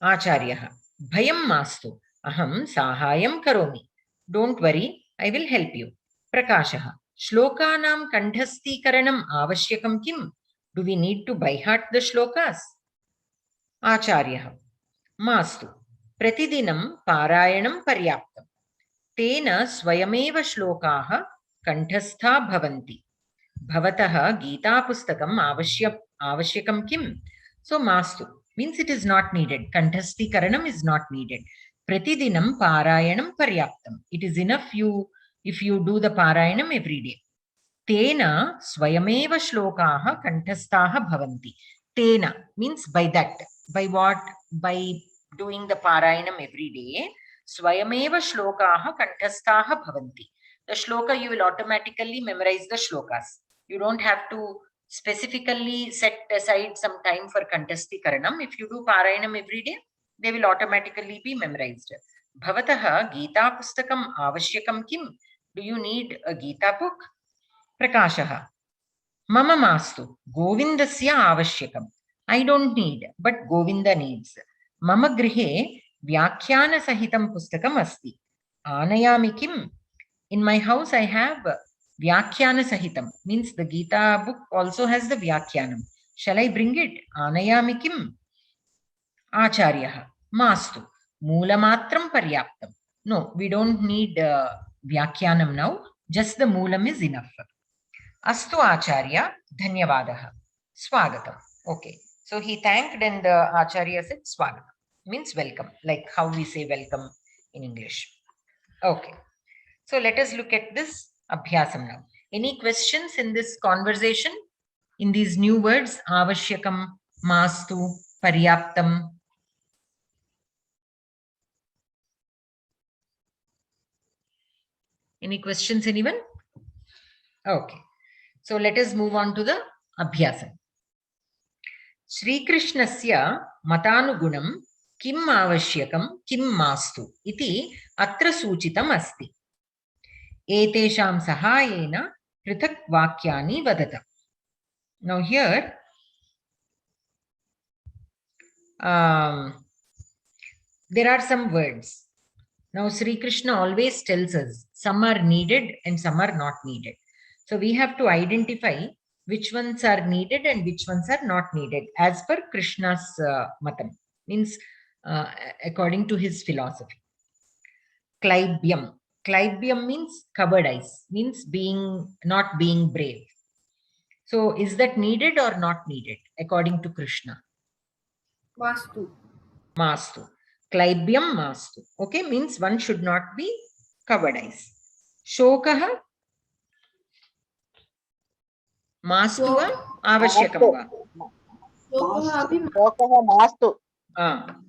Acharya, bhayam mastu. Aham sahayam karomi. Don't worry, I will help you. Prakashaha, shlokanam kanthastikaranam avashyakam kim? Do we need to by heart the shlokas? Acharya, mastu. Pratidinam parayanam paryaptam. Tena swayameva shlokaha kanthastha bhavanti. Bhavatah Geeta pustakam avashyakam kim? So mastu means it is not needed. Kanthastikaranam is not needed. Pratidinam parayanam paryaptam. It is enough if you do the parayanam every day. Tena swayameva shlokaha kanthastaha bhavanti. Tena means by that. By what? By doing the parayanam every day. Swayameva shlokaha kanthastaha bhavanti. The shloka, you will automatically memorize the shlokas. You don't have to specifically set aside some time for kanthastikaranam. If you do parayanam every day, they will automatically be memorized. Bhavatah Geeta pustakam avashyakam kim? Do you need a Geeta book? Prakashaha, mama mastu govindasya avashyakam. I don't need, but Govinda needs. Mama grihe vyakhyana sahitam pustakam asti. Anayami kim? In my house I have vyakhyana sahitam, means the Geeta book also has the vyakhyanam. Shall I bring it? Anayami kim? Acharya, mastu moolamatram paryaptam. No, we don't need vyakhyanam now. Just the moolam is enough. Astu Acharya, dhanyavadaha. Swagatam. Okay. So he thanked and Acharya said swagatam. Means welcome. Like how we say welcome in English. Okay. So let us look at this abhyasam now. Any questions in this conversation? In these new words, avashyakam, mastu, paryaptam. Any questions, anyone? Okay. So let us move on to the abhyasam. Sri Krishnasya matanugunam kim avashyakam kim mastu iti atra suchitam asti. etesham sahayena prithak vakyani vadata. Now here, there are some words. Now Sri Krishna always tells us some are needed and some are not needed. So we have to identify which ones are needed and which ones are not needed as per Krishna's matam, means according to his philosophy. Klaibyam. Klaibyam means covered eyes, means not being brave. So is that needed or not needed according to Krishna? Mastu. Mastu. Klaibyam mastu. Okay, means one should not be covered eyes. Shokaha mastu va avashyakam va. Shokah mastu.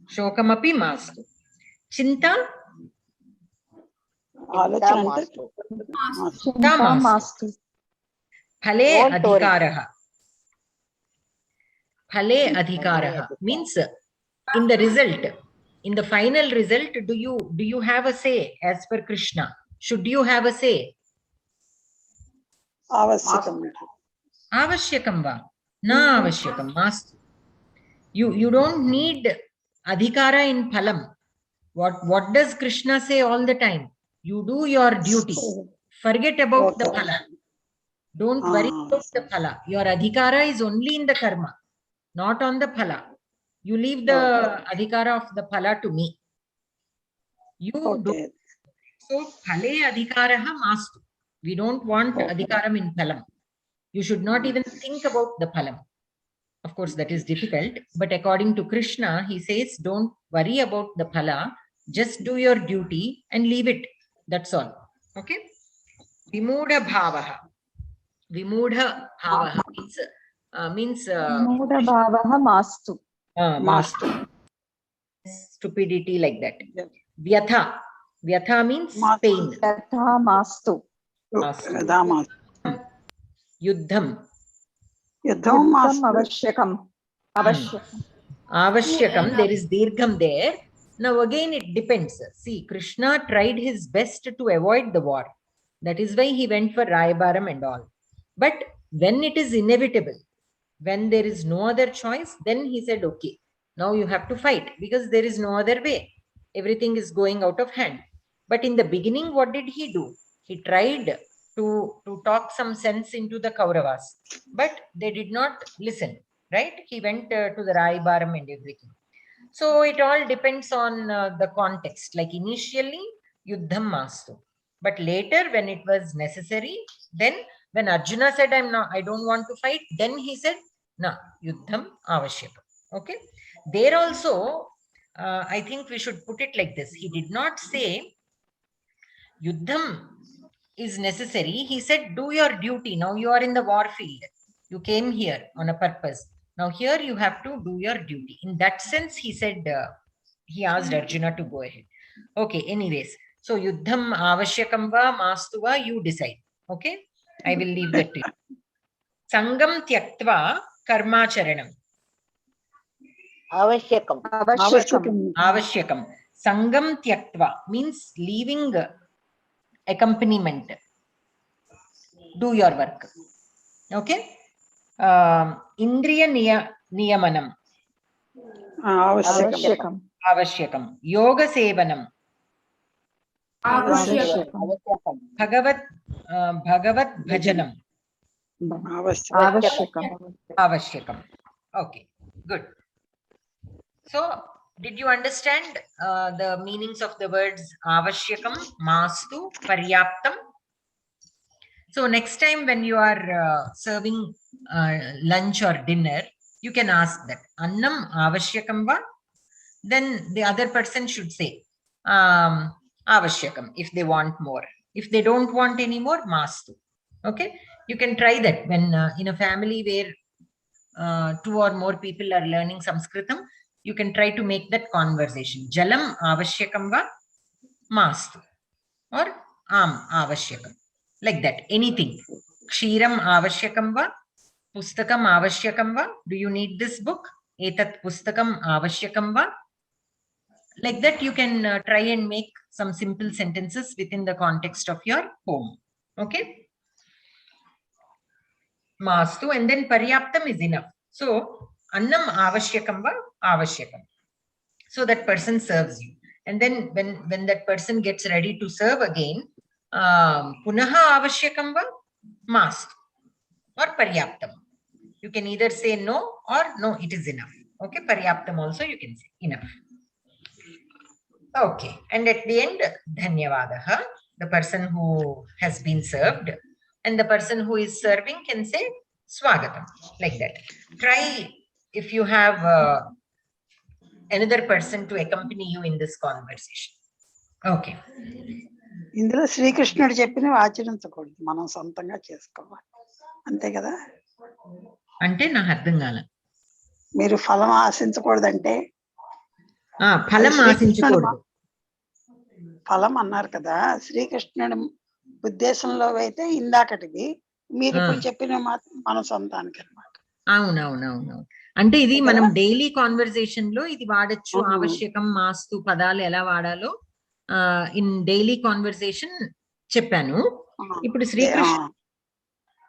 Shokamapi mastu. Chinta mastu. Phale adhikaraha. Phale adhikaraha means in the result, in the final result, do you have a say as per Krishna? Should you have a say? Avashyakam. Avashyakam va. Na avashyakam mastu. You don't need adhikara in phalam. What does Krishna say all the time? You do your duty. Forget about the phala. Don't worry about the phala. Your adhikara is only in the karma, not on the phala. You leave the adhikara of the phala to me. You do. So, phale adhikaraha mastu. We don't want adhikaram in phalam. You should not even think about the phalam. Of course, that is difficult. But according to Krishna, he says, don't worry about the phala. Just do your duty and leave it. That's all. Okay? Vimudha bhavaha. Vimudha bhavaha means Vimudha bhavaha mastu. Mastu. Stupidity like that. Vyatha. Vyatha means pain. Vyatha mastu. Yuddham. Yuddham avashyakam. Avashyakam. There is dirgham there. Now again it depends. See, Krishna tried his best to avoid the war. That is why he went for Rayabaram and all. But when it is inevitable, when there is no other choice, then he said, okay, now you have to fight because there is no other way. Everything is going out of hand. But in the beginning, what did he do? He tried to talk some sense into the Kauravas, but they did not listen, right? He went to the Rayabaram and everything. So it all depends on the context. Like initially, Yuddham Mastu. But later, when it was necessary, then when Arjuna said, I don't want to fight, then he said, na, Yuddham Avashyakam. Okay. There also, I think we should put it like this. He did not say, Yuddham is necessary. He said, do your duty. Now you are in the war field. You came here on a purpose. Now here you have to do your duty. In that sense, he said, he asked Arjuna to go ahead. Okay, anyways. So Yuddham Avashyakam va mastu va, you decide. Okay, I will leave that to you. Sangam tyaktva karmacharanam. Avashyakam. Avashyakam. Sangam tyaktva means leaving accompaniment. Do your work. Okay. Indriya niyamanam. Avashyakam. Yoga sevanam. Bhagavat bhajanam. Avashyakam. Okay, good. So, did you understand the meanings of the words avashyakam, mastu, paryaptam? So, next time when you are serving lunch or dinner, you can ask that. Annam avashyakam va? Then the other person should say avashyakam if they want more. If they don't want any more, mastu. Okay, you can try that when in a family where 2 or more people are learning Samskritam, you can try to make that conversation. Jalam avashyakam va mastu or avashyakam. Like that, anything. Kshiram avashyakam va, pustakam avashyakam va. Do you need this book? Etat pustakam avashyakam va. Like that, you can try and make some simple sentences within the context of your home. Okay. Mastu, and then paryaptam is enough. So annam avashyakam va avashyakam. So that person serves you. And then when that person gets ready to serve again, punaha avashyakam va mastu or paryaptam. You can either say no or no, it is enough. Okay, paryaptam also you can say enough. Okay, and at the end, dhanyavadaha, the person who has been served, and the person who is serving can say swagatam, like that. Try if you have another person to accompany you in this conversation. Okay. ఇందులో శ్రీకృష్ణుడు చెప్పినవి ఆచరించకూడదు, మనం సొంతంగా చేసుకోవాలి, అంతే కదా? అంటే నాకు అర్థం కాల. మీరు ఫలం ఆశించకూడదంటే ఫలం ఆశించకూడదు. ఫలం అన్నారు కదా, శ్రీకృష్ణుడి ఉద్దేశంలో అయితే ఇందాకటివి, మీరు ఇప్పుడు చెప్పిన మాత్రం మన సొంతానికి అన్నమాట. అవునవునవును. అంటే ఇది మనం డైలీ కాన్వర్సేషన్ లో ఇది వాడచ్చు. ఆవశ్యకం, మాస్తు పదాలు ఎలా వాడాలో ఇన్ డైలీ కాన్వర్సేషన్ చెప్పాను. ఇప్పుడు శ్రీకృష్ణ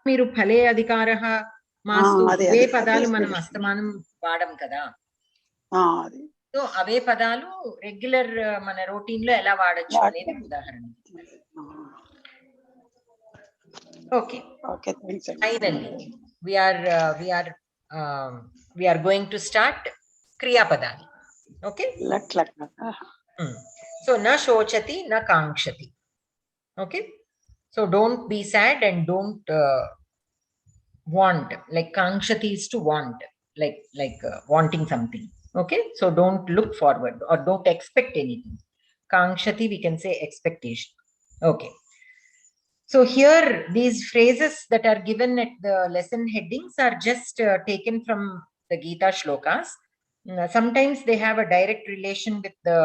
మీరు ఫలే అధికారః మాస్తు అవే పదాలు మనం అస్తమానం వాడం కదా. సో అవే పదాలు రెగ్యులర్ మన రొటీన్ లో ఎలా వాడచ్చు అనేది ఉదాహరణ. Okay. Finally we are going to start kriya padani. Okay. So na shochati na kankshati. Okay. So don't be sad and don't want, like kankshati is to want, like wanting something. Okay. So don't look forward or don't expect anything. Kankshati we can say expectation. Okay. So here these phrases that are given at the lesson headings are just taken from the Gita shlokas. Sometimes they have a direct relation with the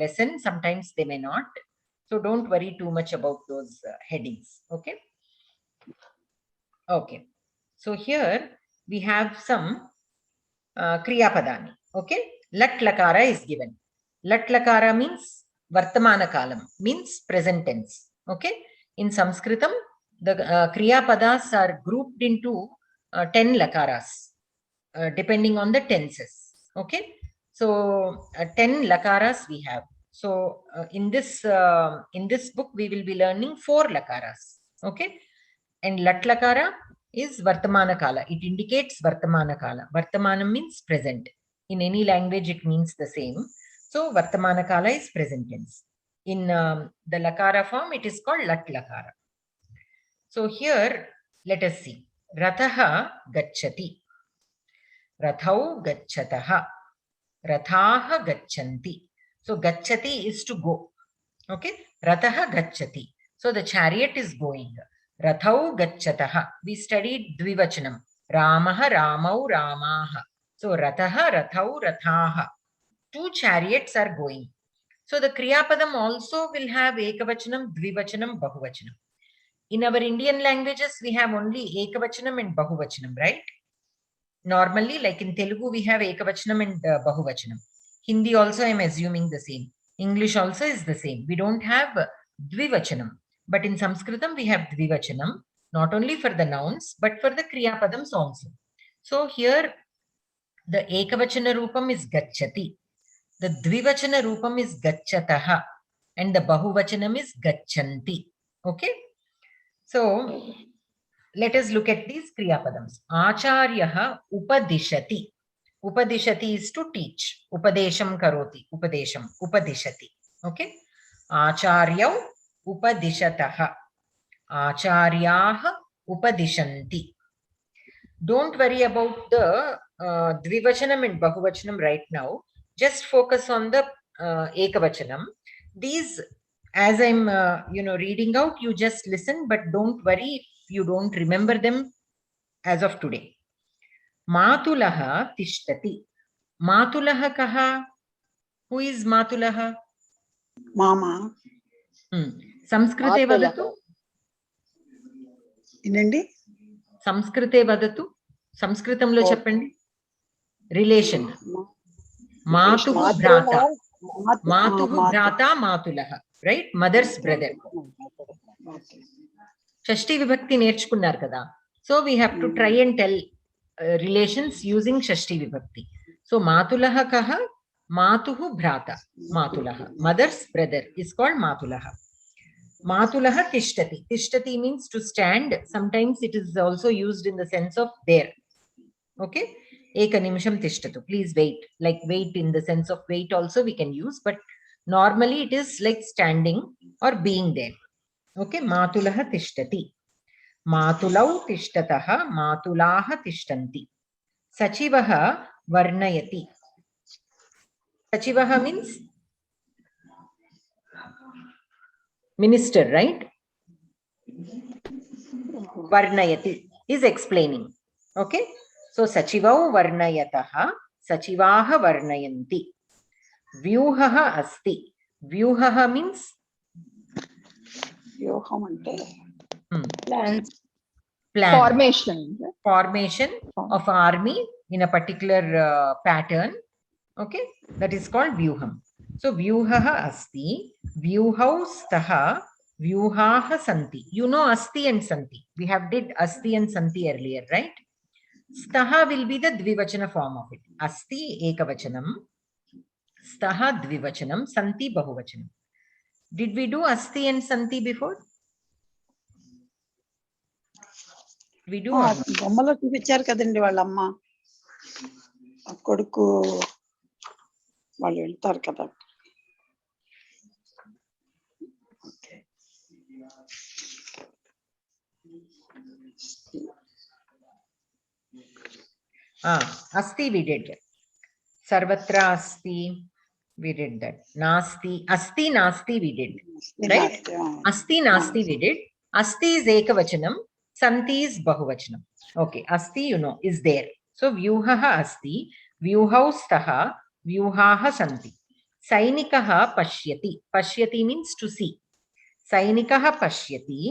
lesson, sometimes they may not. So don't worry too much about those headings. Okay. Okay. So here we have some kriya padani. Okay. Lat lakara is given. Lat lakara means vartamana kalam, means present tense. Okay. In Samskritam, the kriya padas are grouped into 10 lakaras, depending on the tenses. Okay. So 10 lakaras we have. So in this book we will be learning 4 lakaras. Okay. And lat lakara is vartamana kala. It indicates vartamana kala. Vartamana means present. In any language it means the same. So vartamana kala is present tense. In the lakara form it is called lat lakara. So here let us see. Rathaha gacchati. Rathau gacchataha. Rathaha gacchanti. So gacchati is to go. Okay. Rathaha gacchati. So the chariot is going. Rathau gacchataha. We studied dvivachanam. Ramaha ramau ramaha. So rathaha rathau rathaha. 2 chariots are going. So the kriya padam also will have ekavachanam, dvivachanam, bahuvachanam. In our Indian languages we have only ekavachanam and bahuvachanam, right? Normally, like in Telugu we have ekavachanam and bahuvachanam. Hindi also I am assuming the same. English also is the same. We don't have dvivachanam. But in Samskritam we have dvivachanam, not only for the nouns but for the kriya padams also. So here the ekavachana rupam is gacchati. The dvivachana rupam is gacchataha and the bahuvachanam is gacchanti. Okay. So let us look at these kriya padams. Acharyaha upadishati. Upadishati is to teach. Upadesham karoti. Upadesham. Upadishati. Okay. Acharyau upadishataha. Acharyaha upadishanti. Don't worry about the dvivachanam and bahuvachanam right now. Just focus on the ekavachanam. These, as I'm reading out, you just listen, but don't worry if you don't remember them as of today. Matulaha tishtati. Matulaha kaha. Who is matulaha? Mama. Samskrite vadatu. ఏంటండి? సంస్కృతే వదతు. సంస్కృతంలో చెప్పండి. Relation. మాతుః భ్రాత. Matuhu bhrata matulaha. Right? Mother's brother. Shashti vibhakti nerchukunnar kada. So we have to try and tell relations using Shashti vibhakti. So matulaha kaha, matuhu bhrata, matulaha. Mother's brother is called matulaha. Matulaha tishtati. Tishtati means to stand. Sometimes it is also used in the sense of there. Okay? Eka nimisham tishtatu. Please wait. Like wait in the sense of wait also we can use, but normally it is like standing or being there. Okay? Matulaha tishtati. Matulau tishtataha, matulaha tishtanti. Sachivaha varnayati. Sachivaha means minister, right? Varnayati is explaining. Okay? So Sachivau varnayataha, Sachivaha varnayanti. Vyuhaha asti. Vyuhaha means Plans. plan. Formation. Of army in a particular pattern. Okay? That is called Vyuham. So Vyuhaha asti, Vyuhau staha, Vyuhaha santi. You know asti and santi. We have did asti and santi earlier, right? Staha will be the dvivachana form of it. Asti ekavachanam, staha dvivachanam, santi bahuvachanam. Did we do asti and santi before? We do. బొమ్మలో చూపించారు కదండి వాళ్ళమ్మ కొడుకు వాళ్ళు వెళ్తారు కదా. Asti we did. Sarvatra asti, we did that. Nasti, asti nasti we did. Right? Asti nasti we did. Asti is ekavachanam, santi is bahuvachanam. Okay, asti you know is there. So vyuhaha asti, vyuhau staha, vyuhaha santi. Sainikaha pashyati. Pashyati means to see. Sainikaha pashyati,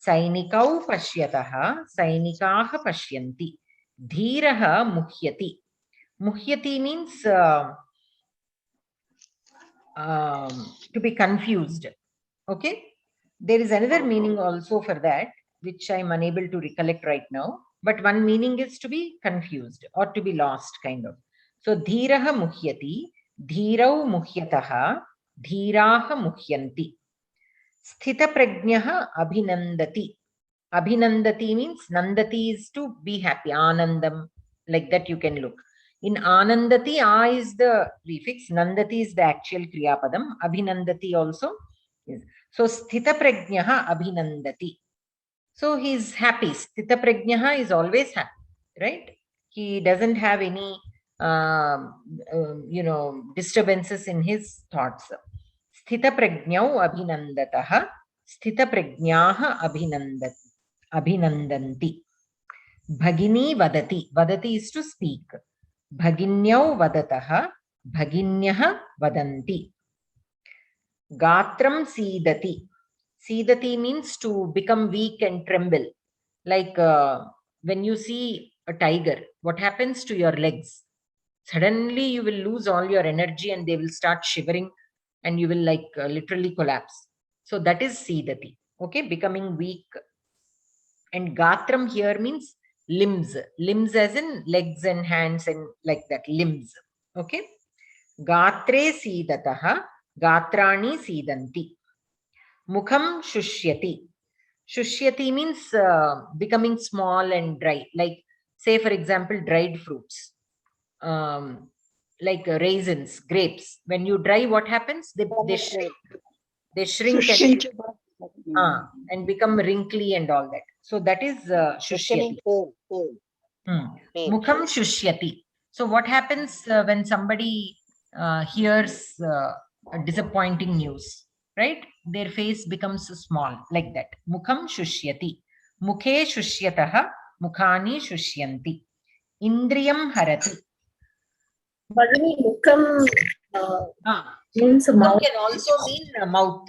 sainikau pashyataha, sainikaha pashyanti. Dhiraha muhyati. Muhyati means to be confused. Okay? There is another meaning also for that, which I am unable to recollect right now. But one meaning is to be confused or to be lost, kind of. So, dhiraha muhyati, dhirau muhyataha, dhiraha muhyanti. Sthita prajnaha abhinandati. Abhinandati means nandati is to be happy, anandam, like that you can look. In anandati, a is the prefix, nandati is the actual kriyapadam, abhinandati also is. So sthita prajnaha abhinandati. So he is happy. Sthita prajnaha is always happy, right? He doesn't have any disturbances in his thoughts. Sthita prajnau abhinandataha, sthita prajnaha abhinandanti. Bhagini vadati. Vadati is to speak. Bhaginyau vadataha, bhaginyaha vadanti. Gatram sidati. Sidati means to become weak and tremble. Like when you see a tiger, what happens to your legs? Suddenly you will lose all your energy and they will start shivering and you will literally collapse. So that is sidati. Okay, becoming weak. And gatram here means limbs. Limbs as in legs and hands and like that, limbs. Okay. Gatre sidataha, gatrani sidanti. Mukham shushyati. Shushyati means becoming small and dry. Like, say, for example, dried fruits. Like raisins, grapes. When you dry, what happens? They shrink. They shrink and become wrinkly and all that. So that is shushyati. Mukham shushyati. So what happens when somebody hears disappointing news, right? Their face becomes small, like that. Mukham shushyati. Mukhe shushyataha, mukhani shushyanti. Indriyam harati. Bhagini, mukham means mouth. Can also mean mouth.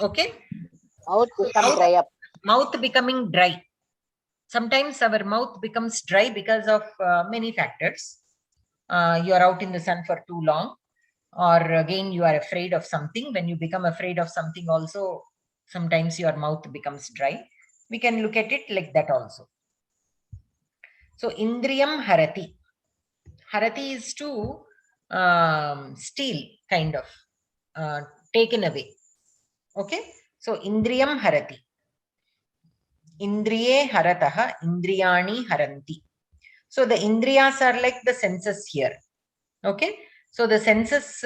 Okay? Mouth become dry up. Mouth becoming dry. Sometimes our mouth becomes dry because of many factors. You are out in the sun for too long. or again you are afraid of something. When you become afraid of something also, sometimes your mouth becomes dry. We can look at it like that also. So Indriyam Harati. Harati is to steal, kind of, taken away. Okay. So Indriyam Harati. Indriye Harataha, Indriyani Haranti. So the Indriyas are like the senses here. Okay. So the senses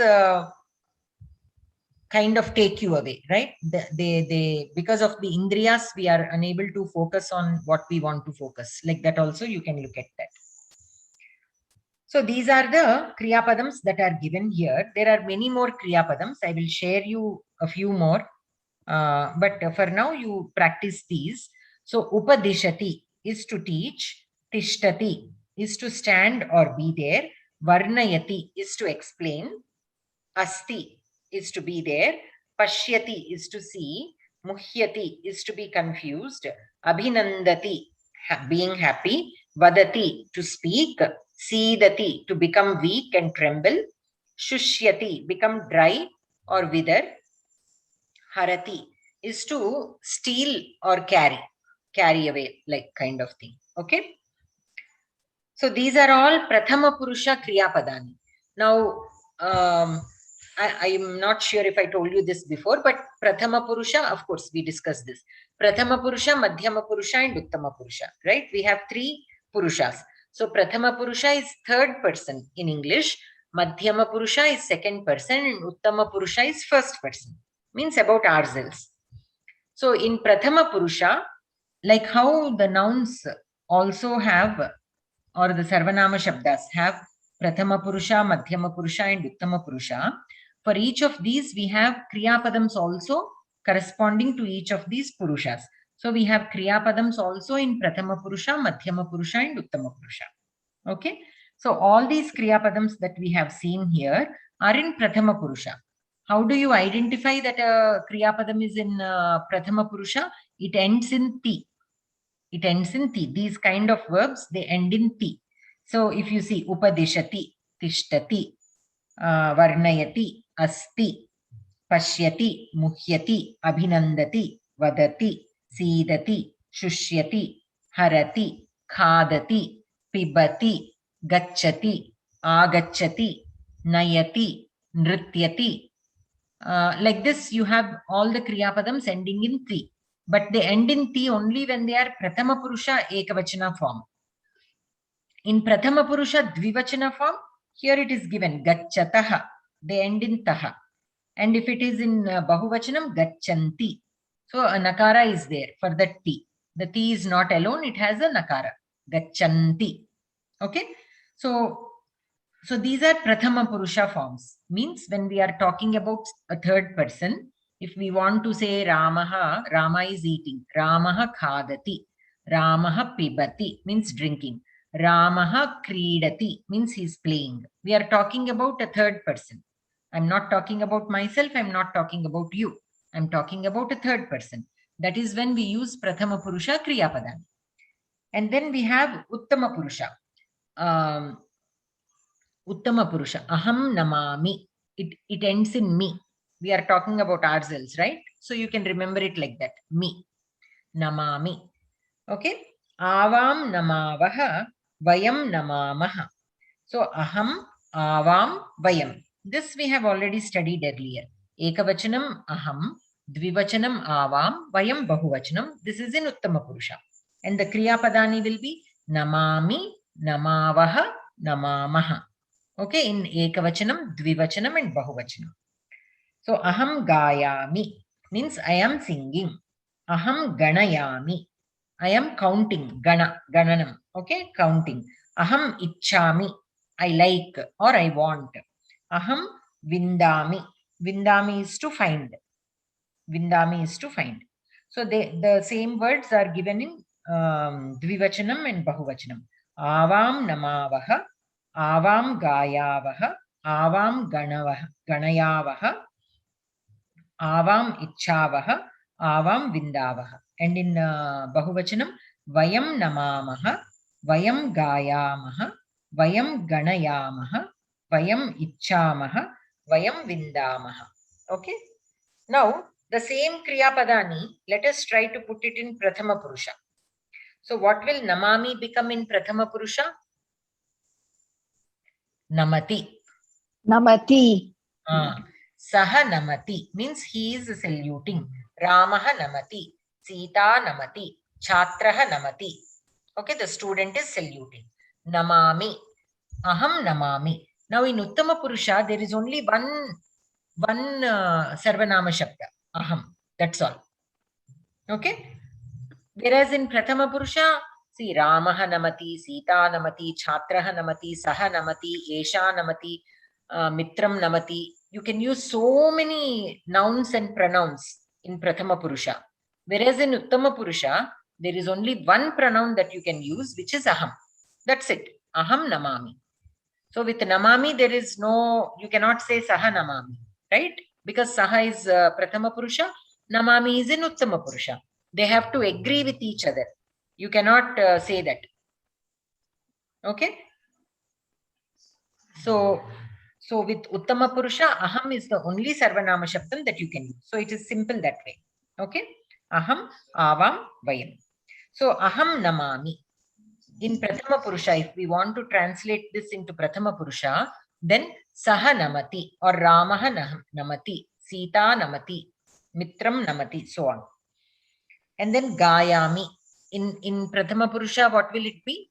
kind of take you away, right? They because of the Indriyas, we are unable to focus on what we want to focus. Like that also you can look at that. So these are the Kriyapadams that are given here. There are many more Kriyapadams. I will share you a few more. But for now, you practice these. So Upadishati is to teach. Tishtati is to stand or be there. Varnayati is to explain. Asti is to be there. Pashyati is to see. Muhyati is to be confused. Abhinandati, being happy. Vadati, to speak. Sidati, to become weak and tremble. Shushyati, become dry or wither. Harati is to steal or carry away, like kind of thing. Okay. So these are all Prathama Purusha Kriya Padani. Now, I am not sure if I told you this before, but Prathama Purusha, of course, we discussed this. Prathama Purusha, Madhyama Purusha, and Uttama Purusha, right? We have 3 Purushas. So Prathama Purusha is 3rd person in English, Madhyama Purusha is 2nd person, and Uttama Purusha is 1st person. Means about ourselves. So in Prathama Purusha, like how the nouns also have, or the Sarvanama Shabdas have Prathama Purusha, Madhyama Purusha, and Uttama Purusha. For each of these, we have Kriyapadams also corresponding to each of these Purushas. So we have Kriyapadams also in Prathama Purusha, Madhyama Purusha, and Uttama Purusha. Okay. So all these Kriyapadams that we have seen here are in Prathama Purusha. How do you identify that a Kriyapadam is in Prathama Purusha? It ends in ti. It ends in ti. These kind of verbs, they end in ti. So if you see Upadishati, Tishtati, Varnayati, Asti, Pashyati, Muhyati, Abhinandati, Vadati, Sidati, Shushyati, Harati, Khadati, Pibati, Gacchati, Agacchati, Nayati, Nrityati. Like this, you have all the Kriyapadams ending in ti. But they end in ti only when they are Prathama Purusha Ekavachana form. In Prathama Purusha Dvivachana form, here it is given Gacchataha. They end in taha. And if it is in Bahuvachanam, Gacchanti. So a nakara is there for the ti. The ti is not alone, it has a nakara. Gacchanti. Okay. So these are Prathama Purusha forms. Means when we are talking about a 3rd person, if we want to say Ramaha, Rama is eating. Ramaha khadati. Ramaha pibati means drinking. Ramaha kridati means he's playing. We are talking about a 3rd person. I'm not talking about myself. I'm not talking about you. I'm talking about a 3rd person. That is when we use Prathama Purusha Kriya Padani. And then we have Uttama Purusha. Uttama Purusha, Aham Namami. It ends in me. We are talking about ourselves, right? So you can remember it like that. Me. Namami. Okay. Avam Namavaha. Vayam Namamaha. So Aham, Avam, Vayam. This we have already studied earlier. Ekavachanam Aham. Dvivachanam Avam. Vayam Bahuvachanam. This is in Uttama Purusha. And the Kriya Padani will be Namami, Namavaha, Namamaha. Okay, in Ekavachanam, Dvivachanam, and Bahuvachanam. So, Aham Gayami means I am singing. Aham Ganayami. I am counting. Gananam. Okay, counting. Aham Ichchami. I like or I want. Aham Vindami. Vindami is to find. Vindami is to find. So, the same words are given in Dvivachanam and Bahuvachanam. Avam Namavaha. Avam Gayavaha, Avam Ganayavaha, Avam Ichchavaha, Avam Vindavaha. And in Bahuvachanam, Vayam Namamaha, Vayam Gayamaha, Vayam Ganayamaha, Vayam Ichchamaha, vayam vindamaha. Okay. Now, the same Kriya Padani, let us try to put it in Prathama Purusha. So, what will namami become in Prathama Purusha? Namati. Namati. Saha namati means he is saluting. Ramaha namati. Sita namati. Chhatraha namati. Okay, the student is saluting. Namami. Aham namami. Now in Uttama Purusha, there is only one Sarvanama Shabda. Aham. That's all. Okay. Whereas in Prathama Purusha, see, Ramaha namati, Sita namati, Chhatraha namati, Saha namati, Esha namati, Mitram namati. You can use so many nouns and pronouns in Prathama Purusha. Whereas in Uttama Purusha, there is only one pronoun that you can use, which is aham. That's it. Aham namami. So with namami, there is no, you cannot say saha namami, right? Because saha is Prathama Purusha, namami is in Uttama Purusha. They have to agree with each other. You cannot say that. Okay? So with Uttama Purusha, aham is the only Sarvanama Shabdam that you can use. So it is simple that way. Okay? Aham, avam, vayam. So aham namami. In Prathama Purusha, if we want to translate this into Prathama Purusha, then Saha namati or Ramaha namati, Sita namati, Mitram namati, so on. And then Gayami. In Prathama Purusha, what will it be?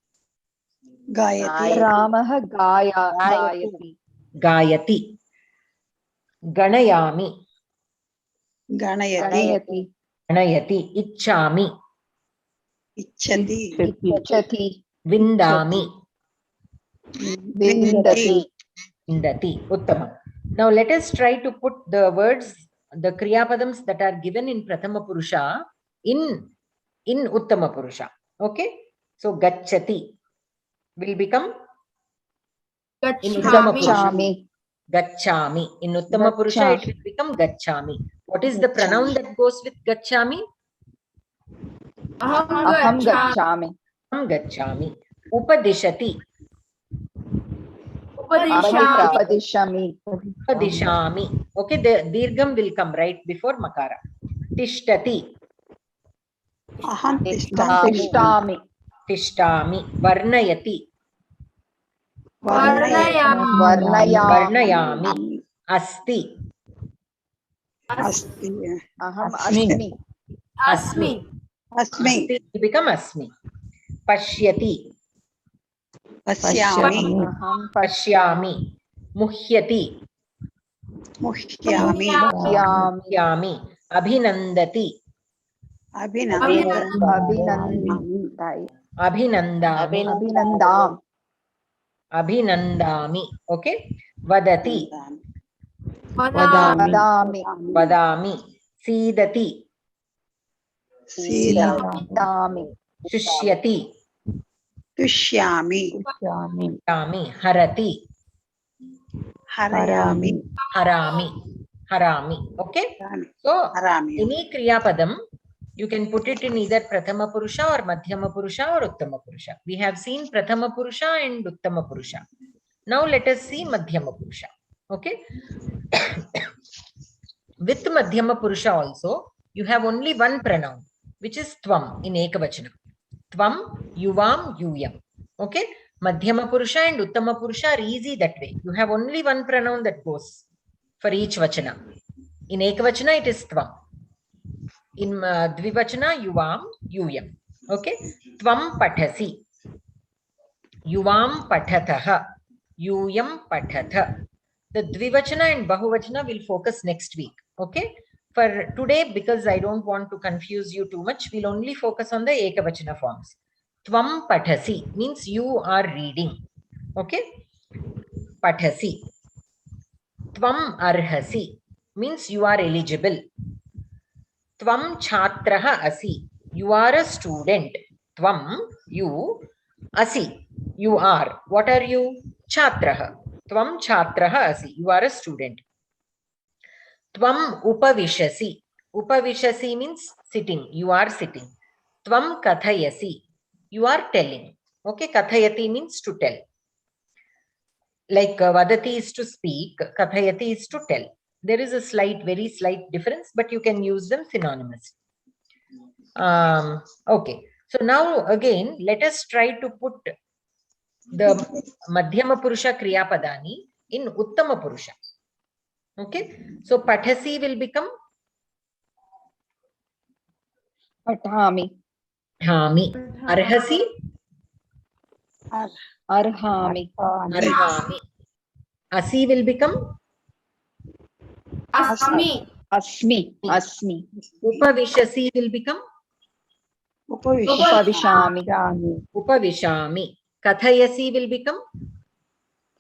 Gayati. Ramaha gayati. Gayati. Ganayami. Ganayati. Ganayati. Ichchami. Ichchati. Ichchati. Vindami. Vindati. Vindati. Uttama. Now let us try to put the words, the Kriya Padams that are given in Prathama Purusha in Uttama Purusha. Okay? So Gacchati will become in Uttama Purusha. Gachami. Gacchami. In Uttama Purusha, it will become Gacchami. What is the pronoun that goes with Gacchami? Aham gachami. Aham Gacchami. Upadishati. Upadishami. Upadishami. Okay, the Dirgham will come right before Makara. Tishtati. Aham Tishtami. Tishtami. Varnayati. Varnayami. Varnayami. Asti. Asti. Aham asmi. Asmi. Asmi. Asti will become Asmi. Pashyati. Pasyami. Aham Pashyami. Muhyati. Muhyami. pashyami. Muhyami. Abhinandati. Abhinandai. Abhinandami. Abhinandam. Abhinandami. Okay. Vadati. Vadami. Vadami. Sidati. Sidami. Shushyati. Tushyami. Yami. Harati. Harayami. Harami. Okay. So Harami. any Kriya Padam, you can put it in either Prathama Purusha or Madhyama Purusha or Uttama Purusha. We have seen Prathama Purusha and Uttama Purusha. Now let us see Madhyama Purusha. Okay. With Madhyama Purusha also, you have only one pronoun, which is Tvam in Ekavachana. Tvam, Yuvam, Yuyam. Okay. Madhyama Purusha and Uttama Purusha are easy that way. You have only one pronoun that goes for each Vachana. In Ekavachana, it is Tvam. In Dvivachana, Yuvam, Yuyam. Okay. Tvam Pathasi. Yuvam Pathatha. Yuyam Pathatha. The Dvivachana and Bahuvachana will focus next week. Okay. For today, because I don't want to confuse you too much, we'll only focus on the Ekavachana forms. Tvam Pathasi means you are reading. Okay. Pathasi. Tvam Arhasi means you are eligible. Tvam Chhatraha Asi. You are a student. Tvam, you. Asi, you are. What are you? Chhatraha. Tvam Chhatraha Asi. You are a student. Tvam Upavishasi. Upavishasi means sitting. You are sitting. Tvam Kathayasi. You are telling. Okay, Kathayati means to tell. like vadati is to speak, kathayati is to tell. There is a slight, very slight difference, but you can use them synonymously. Okay. So now again, let us try to put the Madhyama Purusha Kriya Padani in Uttama Purusha. Okay. So Pathasi will become Pathami. Hami. Arhasi? Arhami. Arhami. Asi will become Asmi. Asmi. Asmi. Upavishasi will become Upavishami. Upavishami. Kathayasi will become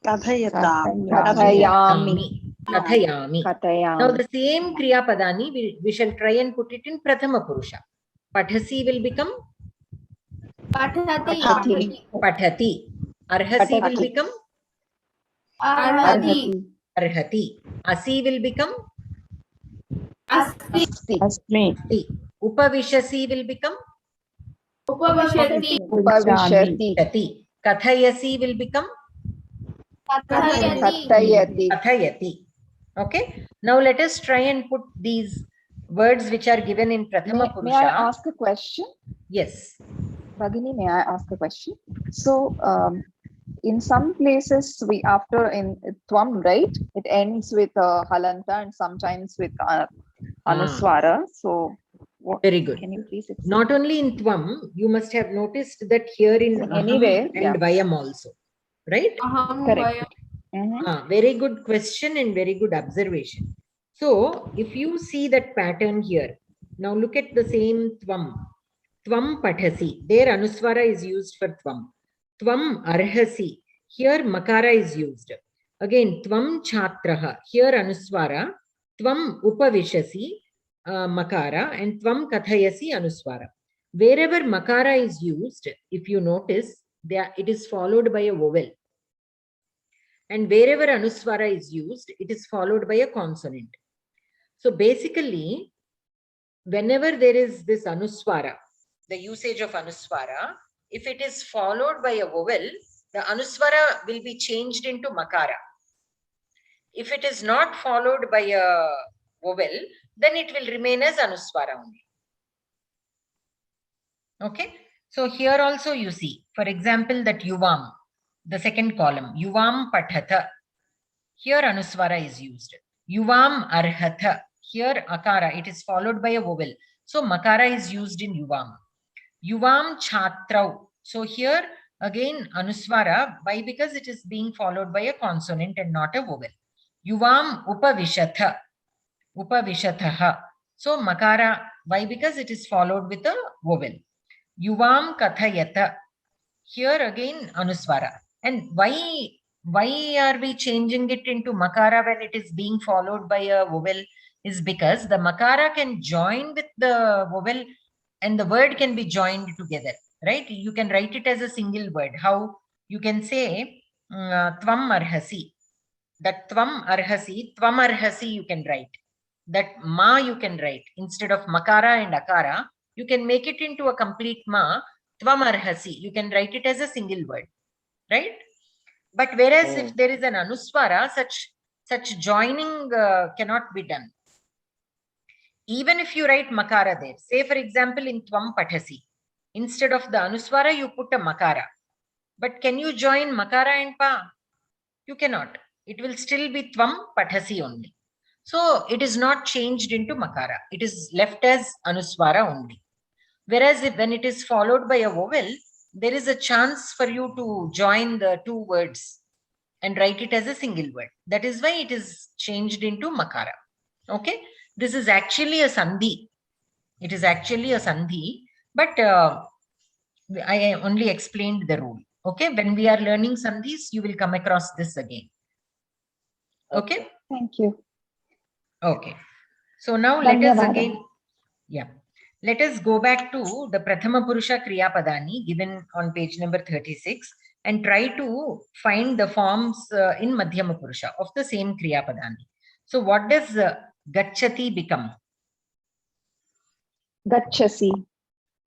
Kathayatam. Kathayami. Kathayami. Now Kathayami. the same Kriya Padani, we shall try and put it in Prathama Purusha. Pathasi will become Pathati. Pathati. Arhasi will Pathati. become Arhati. Arhati. Asi will become Asti. Asmi. Asti. Upavishasi will become Upavishati. Upavishati. Shati. Kathayasi will become Kathayati. Kathayati. Kathayati. Okay. Now let us try and put these words which are given in Prathama May I Purusha. ask a question? Yes. Bhagini, may I ask a question? So, in some places, we after in Tvam, right? It ends with Halanta and sometimes with Anuswara. So, what, Very good. can you please explain? Not only in Tvam, you must have noticed that here in Aham Anywhere, and yeah. Vayam also. Right? Aham Correct. Vayam. Very good question and very good observation. So, if you see that pattern here, now look at the same Tvam. Tvam Pathasi. There Anuswara is used for Tvam. Tvam Arhasi. Here Makara is used. Again, Tvam Chhatraha. Here Anuswara. Tvam Upavishasi. Makara. And Tvam Kathayasi Anuswara. Wherever Makara is used, if you notice, it is followed by a vowel. And wherever Anuswara is used, it is followed by a consonant. So basically, whenever there is this Anuswara, the usage of Anuswara, if it is followed by a vowel, the Anuswara will be changed into Makara. If it is not followed by a vowel, then it will remain as Anuswara only. Okay. So here also you see, for example, that Yuvam, the second column, Yuvam Pathatha. Here Anuswara is used. Yuvam Arhatha. Here Akara, it is followed by a vowel. So Makara is used in Yuvam. Yuvam Chhatrau. So here again Anuswara. Why? Because it is being followed by a consonant and not a vowel. Yuvam Upavishatha. Upavishatha. So Makara. Why? Because it is followed with a vowel. Yuvam Kathayata. Here again Anuswara. And why are we changing it into Makara when it is being followed by a vowel? Is because the Makara can join with the vowel and the word can be joined together, right? You can write it as a single word. How? You can say Tvam Arhasi. That Tvam Arhasi you can write. That Ma you can write. Instead of Makara and Akara, you can make it into a complete Ma. Tvam Arhasi. You can write it as a single word, right? But whereas if there is an Anuswara, such joining cannot be done. Even if you write Makara there, say for example in Tvam Pathasi, instead of the Anuswara, you put a Makara. But can you join Makara and Pa? You cannot. It will still be Tvam Pathasi only. So it is not changed into Makara. It is left as Anuswara only. Whereas when it is followed by a vowel, there is a chance for you to join the two words and write it as a single word. That is why it is changed into Makara. Okay. This is actually a Sandhi. It is actually a Sandhi, but I only explained the rule. Okay. When we are learning Sandhis, you will come across this again. Okay. Thank you. Okay. So now let us again, let us go back to the Prathama Purusha Kriya Padani given on page number 36 and try to find the forms in Madhyama Purusha of the same Kriya Padani. So what does Gacchati become? Gacchasi.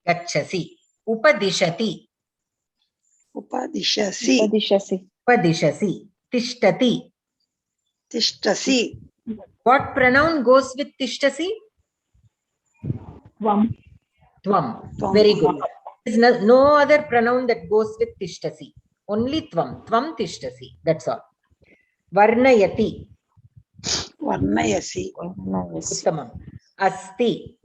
Gacchasi. Upadishati. Upadishasi. Upadishasi. Upadishasi. Tishtati. Tishtasi. What pronoun goes with tishtasi? Tvam. Tvam. Tvam. Very good. There is no other pronoun that goes with tishtasi. Only tvam. Tvam tishtasi. That's all. Varnayati. Varnayasi. Uttamam. Asti.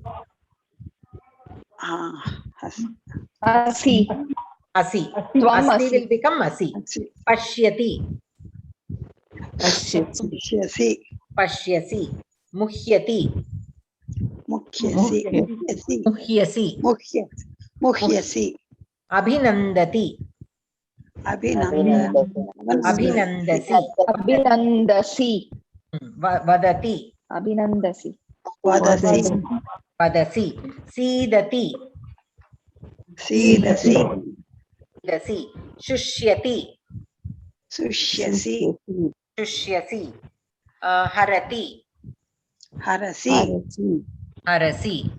Asi. Asi. Tvam Asti asi. will become asi. Pashyati. Pashyasi. Pashyasi. Muhyati. Mukhyasi. Muhyasi. Muhyasi. Abhinandati. Abhinandasi. Abhinandasi. Vadati. Abhinandasi. Vadasi. Vadasi. Sidati. Sidasi. Sidasi. Shushyati. Sushyasi. Shushyasi. Harati. Harasi. Harasi.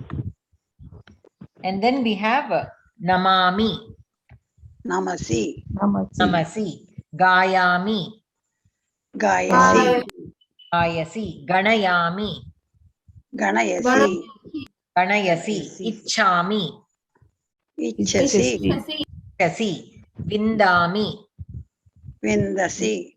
And then we have Namami. Namasi. Namasi. Gayami. Gayasi. Gayasi. Ganayami. Ganayasi. Ganayasi. Ichchami. Ichasi. Ichchasi. Vindami. Vindasi.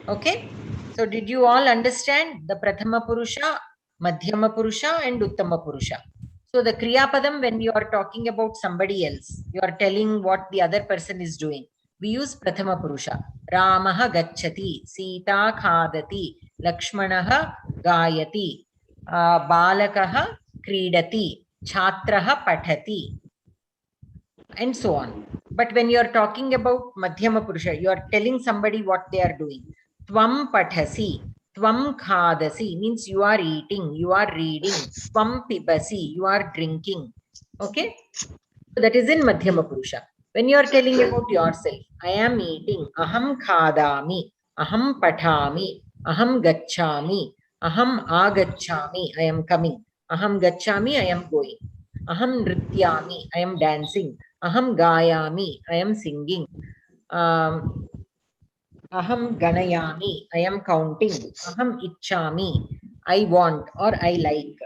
Okay. So did you all understand the Prathama Purusha, Madhyama Purusha and Uttama Purusha? So the Kriya Padam, when you are talking about somebody else, you are telling what the other person is doing. We use Prathama Purusha. Ramaha gacchati, Sita khadati, Lakshmanaha gayati, Balakaha kridati, Chhatraha pathati, and so on. But when you are talking about Madhyama Purusha, you are telling somebody what they are doing. Tvam pathasi, tvam khadasi means you are eating, you are reading. Tvam pibasi, you are drinking. Okay? So that is in Madhyama Purusha. When you are telling about yourself, I am eating, aham khadami, aham pathami, aham gacchami, aham agacchami, I am coming. Aham gacchami, I am going. Aham nrityami, I am dancing. Aham gayami, I am singing. Aham ganayami, I am counting. Aham ichchami, I want or I like.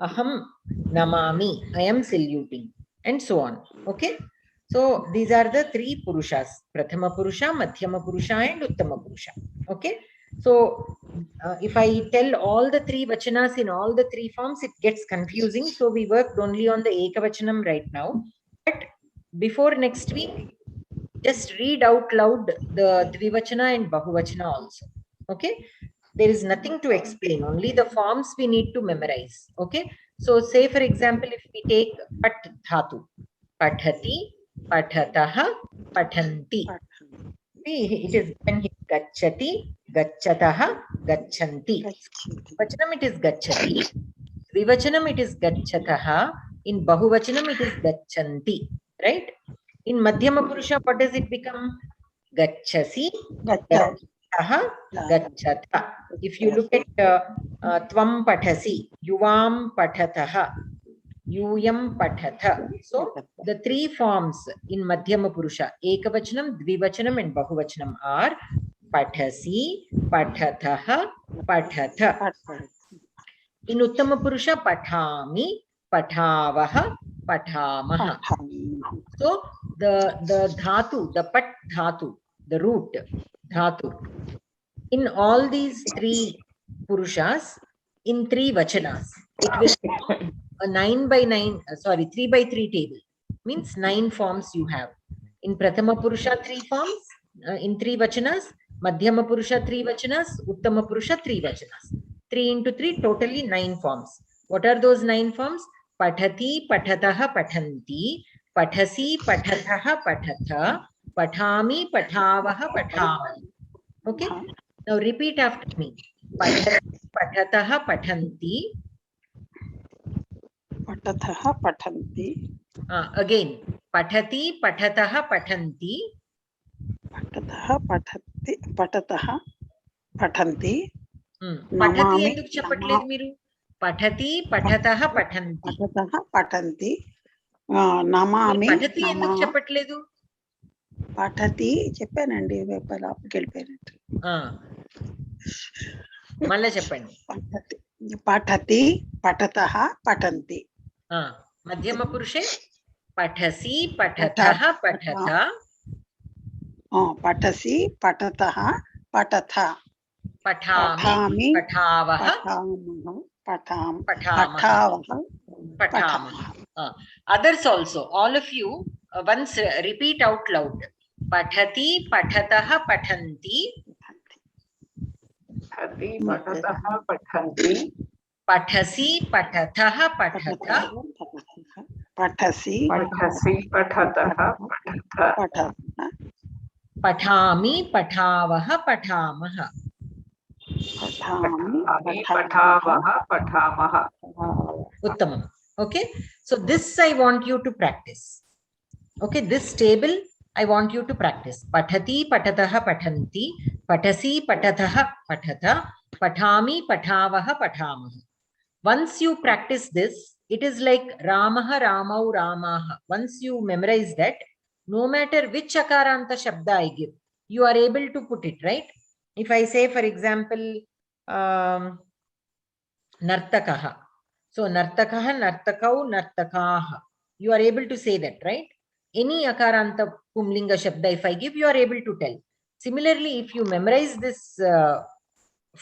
Aham namami, I am saluting. And so on. Okay? So these are the three Purushas. Prathama Purusha, Madhyama Purusha and Uttama Purusha. Okay? So if I tell all the three vachanas in all the three forms, it gets confusing. So we worked only on the Ekavachanam right now. But before next week, just read out loud the Dvivachana and Bahuvachana also. Okay? There is nothing to explain, only the forms we need to memorize. Okay? So say for example, if we take Pat Dhatu, Pathati, Pathataha, Pathanti. See, it is when he Gacchati, Gacchataha, Gacchanti. Vachanam it is Gacchati. Dvivachanam it is Gacchataha. In Bahuvachanam it is Gacchanti. Right? In Madhyama Purusha, what does it become? Gacchasi, Gacchataha, Gacchata. If you look at Tvam Pathasi, Yuvam Pathataha, Yuyam Pathatha. So the three forms in Madhyama Purusha, Ekavachanam, Dvivachanam and Bahuvachanam are Pathasi, Pathataha, Pathatha. In Uttama Purusha, Pathami, Pathavaha, Pathamaha. So the dhatu, the pat dhatu, the root dhatu, in all these three purushas, in three vachanas, it will form a 3 by 3 table. Means 9 forms you have. In Prathama Purusha 3 forms, in 3 vachanas, Madhyama Purusha 3 vachanas, Uttama Purusha 3 vachanas. 3 into 3, totally 9 forms. What are those 9 forms? Pathati, Pathataha, Pathanti, Pathasi, Pathatha, Pathatha, Pathami, Pathavaha, Pathamani. Okay? Now repeat after me. Pathati, Pathataha, Pathanti. Patataha, Pathanti. Again. Pathati, Pathataha, Pathanti. Patataha, Pathanti. Pathati ఎందుకు చెప్పట్లేదు మీరు? Pathati, Pathataha, Pathanti. Patataha, Pathanti. Namami. Pathati ఎందుకు చెప్పట్లేదు? పఠతి చెప్పానండి లోపలికి వెళ్ళిపోయినట్టు. మళ్ళీ చెప్పండి. పఠతి పఠతి పఠతః పఠంతి. మధ్యమ పురుషే పఠసి పఠతః పఠత. పఠసి పఠతః పఠత. పఠామి పఠావః పఠామః. Others also, all of you once repeat out loud. Pathati pathatah pathanti. Pathati pathatah pathanti. Pathasi patatah pathatha. Pathasi patatah pathatha. Pathami pathavah pathamah. Pathami pathavah pathamah. Uttamam. Okay, so this I want you to practice. Okay, this table I want you to practice. Pathati patatah pathanti. Pathasi patatah pathatha. Pathami pathavah pathamah. Once you practice this, it is like Ramaha Ramau Ramaha. Once you memorize that, no matter which akaranta shabda I give, you are able to put it, right? If I say, for example, Nartakaha. So, Nartakaha, Nartakau, Nartakaha. You are able to say that, right? Any akaranta pumlinga shabda, if I give, you are able to tell. Similarly, if you memorize this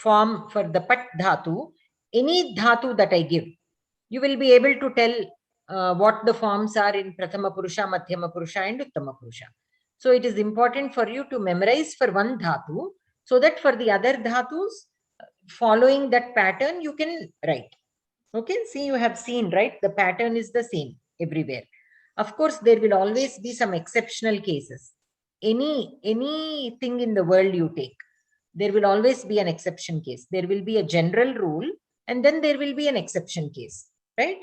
form for the Pat Dhatu, any Dhatu that I give, you will be able to tell what the forms are in Prathama Purusha, Madhyama Purusha and Uttama Purusha. So it is important for you to memorize for one Dhatu, so that for the other Dhatus, following that pattern, you can write. Okay, see, you have seen, right? The pattern is the same everywhere. Of course, there will always be some exceptional cases. Anything in the world you take, there will always be an exception case. There will be a general rule, and then there will be an exception case, right?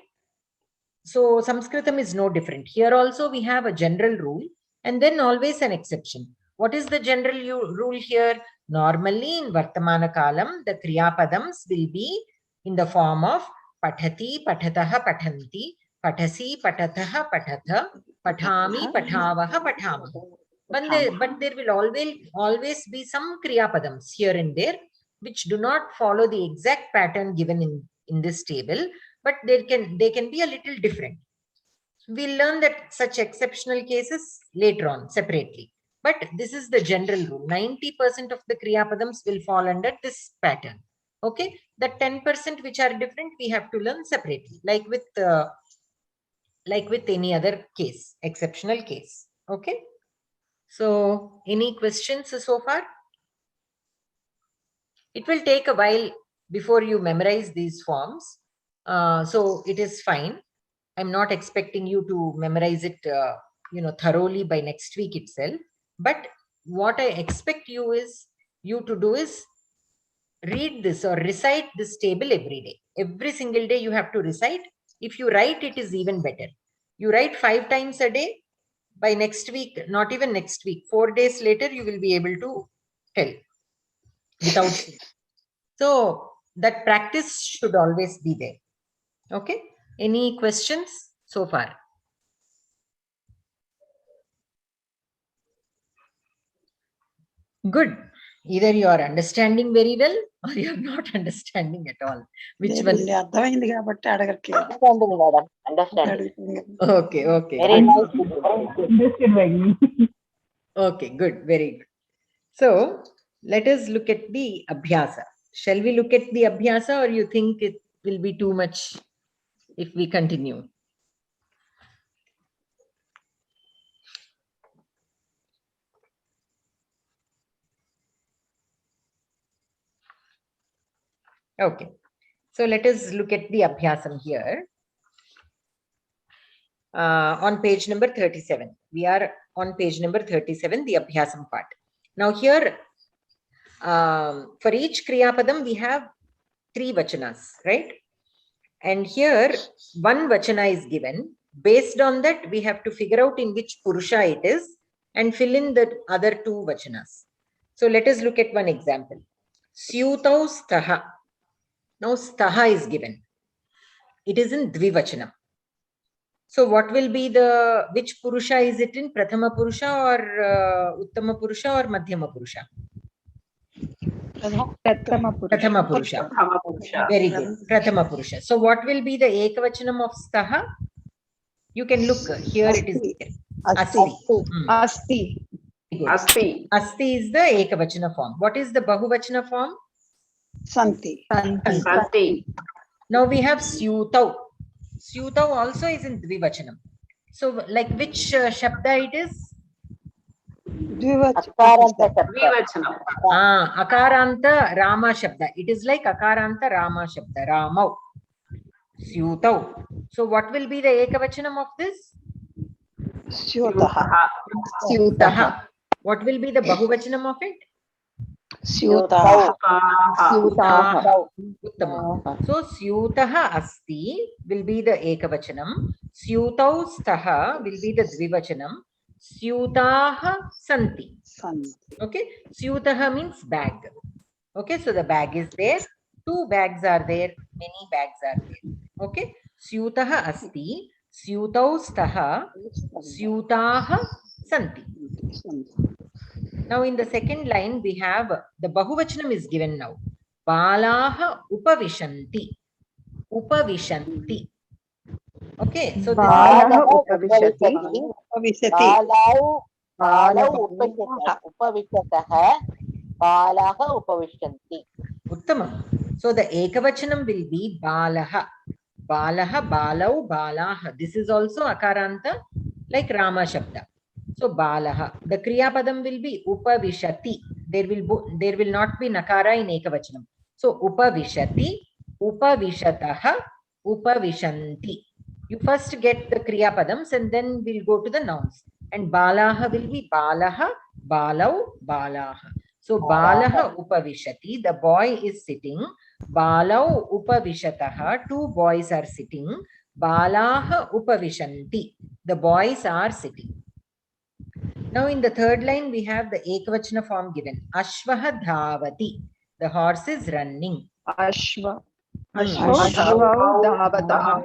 So Samskritam is no different. Here also we have a general rule and then always an exception. What is the general rule here? Normally in Vartamana Kalam, the Kriya Padams will be in the form of Pathati, Pathataha, Pathanti, Pathasi, Patataha, Pathatha, Pathami, Pathavaha, Pathamaha. But there will always be some Kriya Padams here and there, which do not follow the exact pattern given in this table, but they can be a little different. We'll learn that such exceptional cases later on separately. But this is the general rule. 90% of the Kriya Padams will fall under this pattern. Okay, the 10% which are different, we have to learn separately, like with any other case, exceptional case. Okay. So, any questions so far? It will take a while before you memorize these forms. So it is fine. I'm not expecting you to memorize it, thoroughly by next week itself. But what I expect you to do is read this or recite this table every day. Every single day you have to recite. If you write, it is even better. You write 5 times a day. By next week, not even next week, 4 days later, you will be able to tell without sleep. So that practice should always be there. Okay. Any questions so far? Good. Either you are understanding very well or you are not understanding at all. Which one? Understanding. Okay. Very nice. Okay, good. Very good. So let us look at the Abhyasa. Shall we look at the Abhyasa, or you think it will be too much if we continue? Okay. So let us look at the Abhyasam here. On page number 37. We are on page number 37, the Abhyasam part. Now here, for each Kriya Padam, we have 3 vachanas, right? And here, 1 vachana is given. Based on that, we have to figure out in which Purusha it is and fill in the other 2 vachanas. So let us look at one example. Syutau staha. Now staha is given. It is in Dvivachanam. So what will be the, which Purusha is it in? Prathama Purusha or Uttama Purusha or Madhyama Purusha? Prathama Purusha. Prathama Purusha. Very good. Prathama Purusha. So what will be the Ekavachanam of Staha? You can look here. It is Asti. Asti. Good. Asti. Asti is the Ekavachana form. What is the Bahuvachana form? Santi. Santi. Now we have Syutau. Syutau also is in Dvivachanam. So like which Shabda it is? Dvivachanam. Akaranta Rama Shabda. It is like Akaranta Rama Shabda. Ramau. Syutau. So what will be the Ekavachanam of this? Syutaha. Syutaha. What will be the Bahuvachanam of it? Syutaha. Syutaha. Uttama. So Syutaha Asti will be the Ekavachanam. Syutau Staha will be the Dvivachanam. Syutaha Santi. Okay. Syutaha means bag. Okay. So the bag is there. 2 bags are there. Many bags are there. Okay. Syutaha Asti. Syutau Staha. Syutaha Santi. Now in the second line we have the Bahuvachanam is given now. Balaha Upavishanti. Upavishanti. Okay, so this Balaha Upavishati. Balaha Upavishanti. Uttamam. So the Ekavachanam will be Balaha. Balaha, Balau, Balaha. This is also Akaranta like Rama Shabda. So Balaha. The Kriya Padam will be Upavishati. There will not be Nakara in Ekavachanam. So Upavishati, Upavishataha, Upavishanti. You first get the Kriya Padams and then we'll go to the nouns. And Balaha will be Balaha, Balau, Balaha. So Balaha Upavishati, the boy is sitting. Balau Upavishataha, 2 boys are sitting. Balaha Upavishanti, the boys are sitting. Now in the third line we have the Ekavachana form given. Ashvaha Dhavati, the horse is running. Ashva. Ashvaha Dhavataha.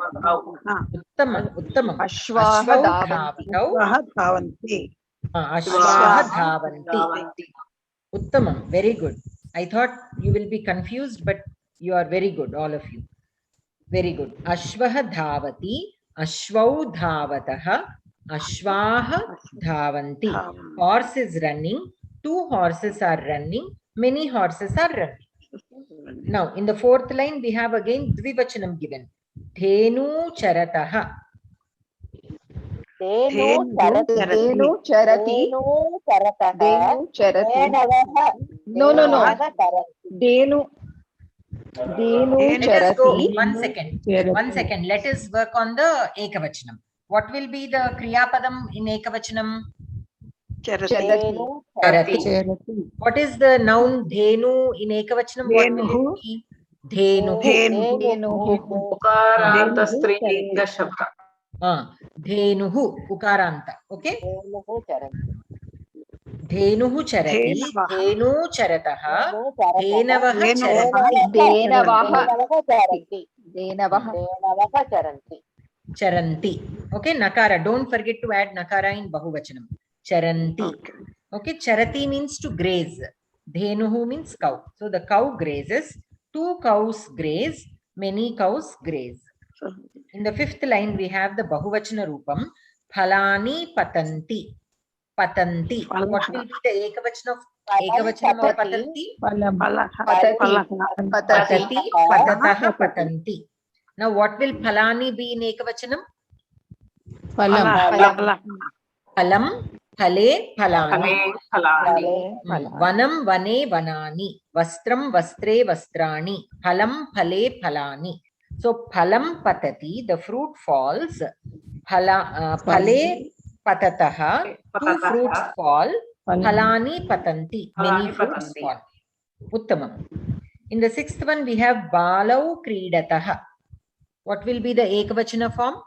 Uttamam. Ashvaha Dhavanti. Ashvaha Dhavanti. Uttamam. Very good. I thought you will be confused, but you are very good, all of you. Very good. Ashvaha Dhavati, Ashvau Dhavataha, Ashvaha Dhavanti. Horse is running. 2 horses are running. Many horses are running. Now, in the fourth line, we have again Dvivachanam given. Dhenu Charataha. Dhenu Charati. No. Dhenu Let us go. Charati. 1 second. 1 second. Let us work on the Ekavachanam. What will be the Kriya Padam in Ekavachanam? Charati. What is the noun Dhenu in Ekavachanam? What will it be? Dhenuhu. Ukaranta Strilinga Shabda. Dhenuhu. Ukaranta. Okay? Dhenuhu Charati. Dhenu Charataha. Dhenavaha Charanti. Charanti. Okay, Nakara. Don't forget to add Nakara in Bahuvachanam. Charanti. Okay, Charati means to graze. Dhenuhu means cow. So the cow grazes. 2 cows graze. Many cows graze. In the fifth line, we have the Bahuvachana Rupam. Phalani Patanti. Patanti. What will be the Ekavachanam of Patanti? Patati. Patataha Patanti. Now, what will Phalani be in Ekavachanam? Phalam, Phale, Phalani. Vanam, Vane, Vanani. Vastram, Vastre, Vastrani. Phalam, Phale, Phalani. So, Phalam Patati, the fruit falls. Phale Patataha, 2 fruits fall. Phalani Patanti, many fruits fall. Uttamam. In the sixth one, we have Balau Kridataha. What will be the Ekavachana form?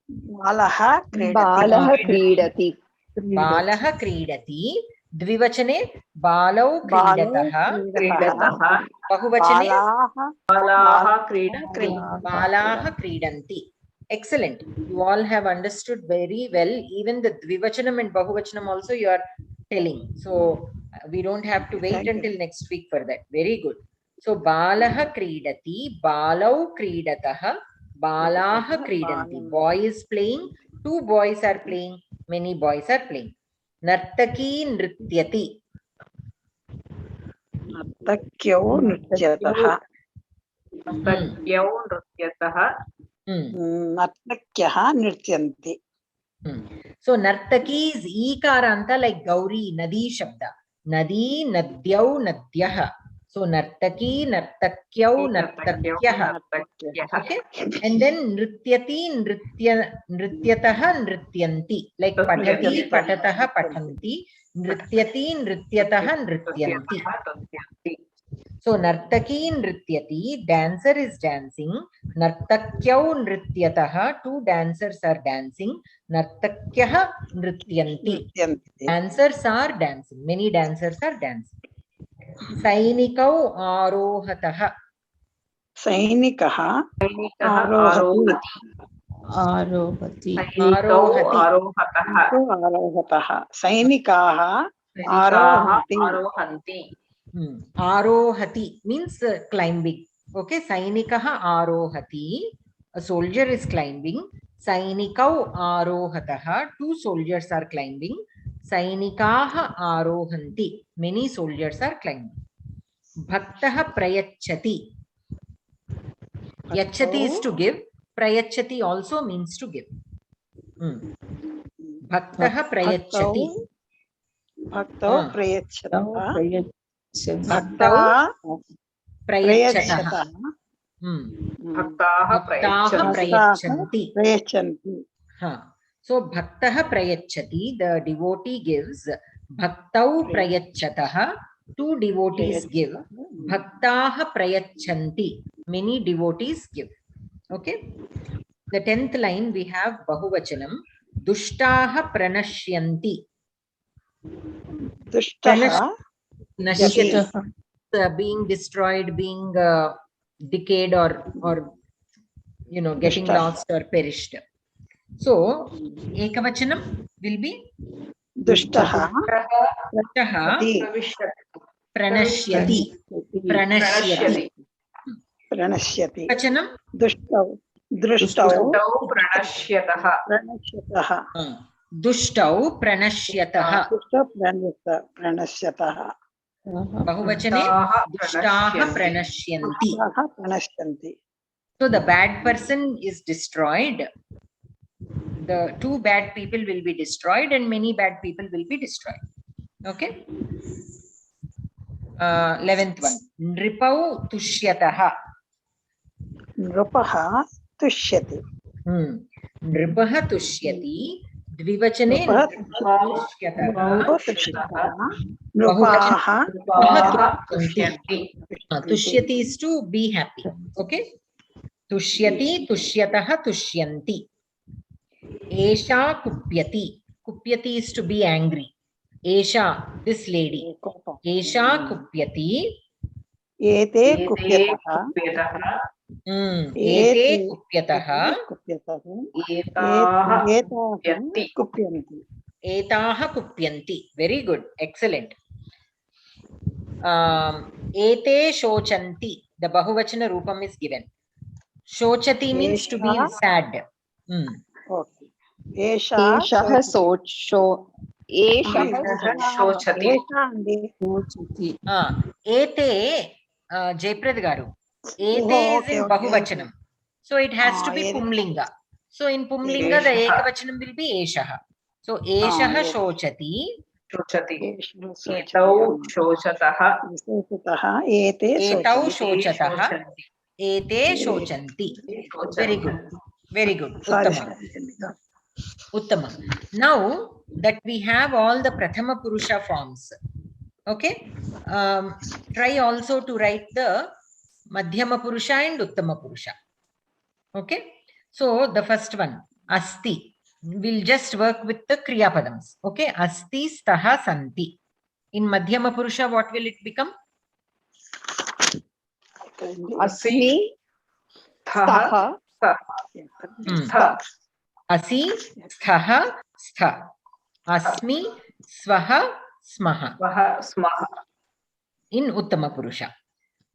Balaha Kridati. Balaha Kridati. Dvivachane Balau Kridataha. Bahuvachane Balaha Kridanti. Balaha Kridanti. Excellent. You all have understood very well. Even the Dvivachanam and Bahuvachanam also you are telling. So we don't have to wait until next week for that. Very good. So Balaha Kridati, Balau Kridataha, Balaha Kridanti. Boy is playing, 2 boys are playing, many boys are playing. Nartaki Nrityati. Nartakyau Nrityatah. Nartakyau Nrityatah. Nartakyah Nrityanti. So Nartaki is Ikaranta like Gauri, Nadi Shabda. Nadi, Nadyau, Nadyaha. So Nartaki, Nartakyau, Nartakyaha. Okay. And then Nrityati, Nrityataha, Nrityanti. Like Patati, Patataha, Patanti. Nrityati, Nrityataha, Nrityanti. So Nartaki Nrityati, dancer is dancing. Nartakyau Nrityataha, 2 dancers are dancing. Nartakyaha Nrityanti. Dancers are dancing. Many dancers are dancing. Sainikau Arohataha. Sainikaha Arohati. Arohataha. Sainikaha Arohanti. Arohati means climbing. Okay, Sainikaha Arohati. A soldier is climbing. Sainikau Arohataha. 2 soldiers are climbing. Sainikaha Arohanti. Many soldiers are climbing. Bhaktaha Prayachati. Yachati is to give. Prayachati also means to give. Bhaktaha Prayachati. Bhaktau Prayachataha. Bhaktaha Prayachataha. Bhaktaha Prayachanti. So Bhaktaha Prayachati, the devotee gives. Bhaktau Prayachataha, 2 devotees give. Bhaktaha Prayachanti, many devotees give. Okay. The 10th line we have Bahuvachanam. Dushtaha Pranashyanti. Dushtaha. Being destroyed, being decayed or getting lost or perished. So Ekavachanam will be Dushtaha Pranashyati. Vachanam Dushtau Pranashyataha. Dushtau Pranashyataha. Bahuvachane Dushtaha Pranashyanti. So the bad person is destroyed. The 2 bad people will be destroyed and many bad people will be destroyed. Okay. 11th one. Nripau Tushyataha. Nrupaha Tushyati. Nripaha Tushyati. Dvivachane Nrupaha Tushyati is to be happy. Okay. Tushyati, Tushyataha, Tushyanti. Esha Kupyati. Kupyati is to be angry. Esha, this lady. Esha Kupyati. Ete Kupyataha. Ete Kupyataha. Etaha Kupyanti. Very good. Excellent. Ete Shochanti. The Bahuvachana Rupam is given. Shochati means to be sad. Okay. Eshaha Shochati. Ete Jayprad Garu. Ete is in Bahuvachanam. So it has to be Pumlinga. So in Pumlinga the Ekavachanam will be Eshaha. So Eshaha Shochati. Etau Shochataha. Etau Shochataha. Ete Shochanti. Very good. Very good. Uttama. Uttama. Now that we have all the Prathama Purusha forms, okay, try also to write the Madhyama Purusha and Uttama Purusha. Okay, so the first one, Asti. We'll just work with the Kriya Padams. Okay, Asti Staha Santi. In Madhyama Purusha, what will it become? Asmi Staha Asi, sthaha, stha. Asmi, swaha, smaha. In Uttama Purusha.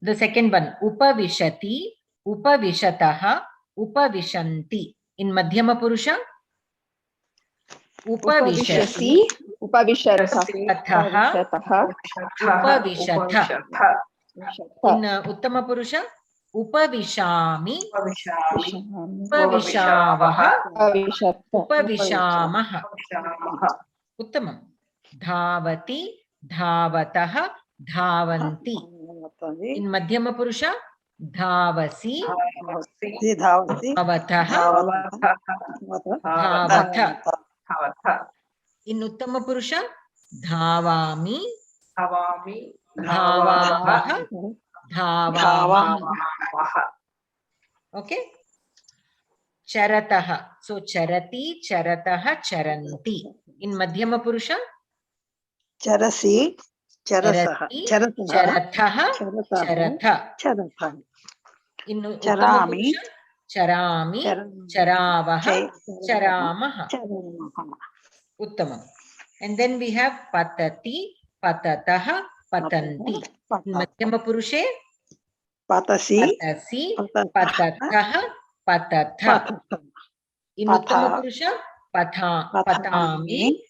The second one, Upavishati, Upavishataha, Upavishanti. In Madhyama Purusha, Upavishati, Upavishataha, Upavishatha. In Uttama Purusha, Upavishami, Upavishavaha, Upavishamaha. Uttamam. Dhavati, Dhavataha, Dhavanti. In Madhyama Purusha, Dhavasi, Dhavataha, Dhavatha. In Uttama Purusha, Dhavami, Dhavamaha, Dhavamaha. Okay. Charataha. So charati, charataha, charanti. In Madhyama Purusha, Charasi, charasaha, charataha, charatha. In Uttama Purusha, charami, charavaha, charamaha. Uttamam. And then we have patati, patataha, patanti. In Madhyama Purushe, patasi, patataha, patatha. In Uttama Purusha, patami,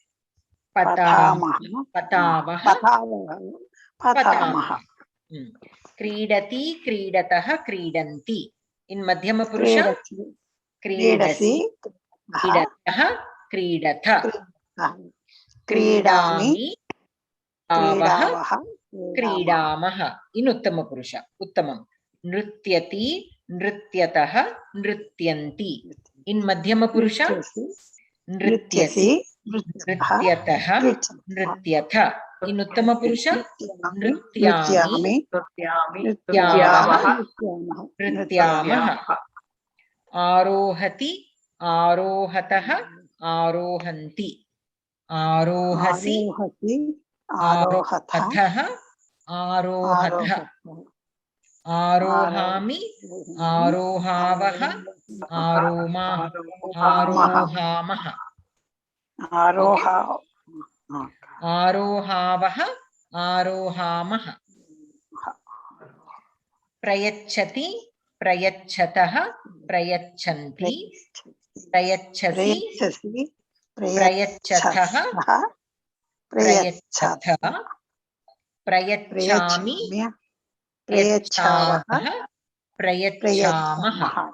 patavaha, patamaha. Kridati, kridataha, kridanti. In Madhyama Purusha, kridasi, kridataha, kridatha. Kridami, avaha, kridamaha. In Uttama Purusha. Uttamam. Nrityati, nrityataha, nrityanti. In Madhyama Purusha, nrityasi, nrityataha, nrityatha. In Uttama Purusha, nrityami, nrityavaha, nrityamaha. Arohati, arohataha, arohanti. Arohasi, arohatha, arohatha. Arohami, arohavaha, arohamaha. Arohavaha, arohamaha. Prayachati, prayachataha, prayachanti. Prayachasi, prayachataha, prayachatha. Prayachami, prayachavaha, prayachamaha.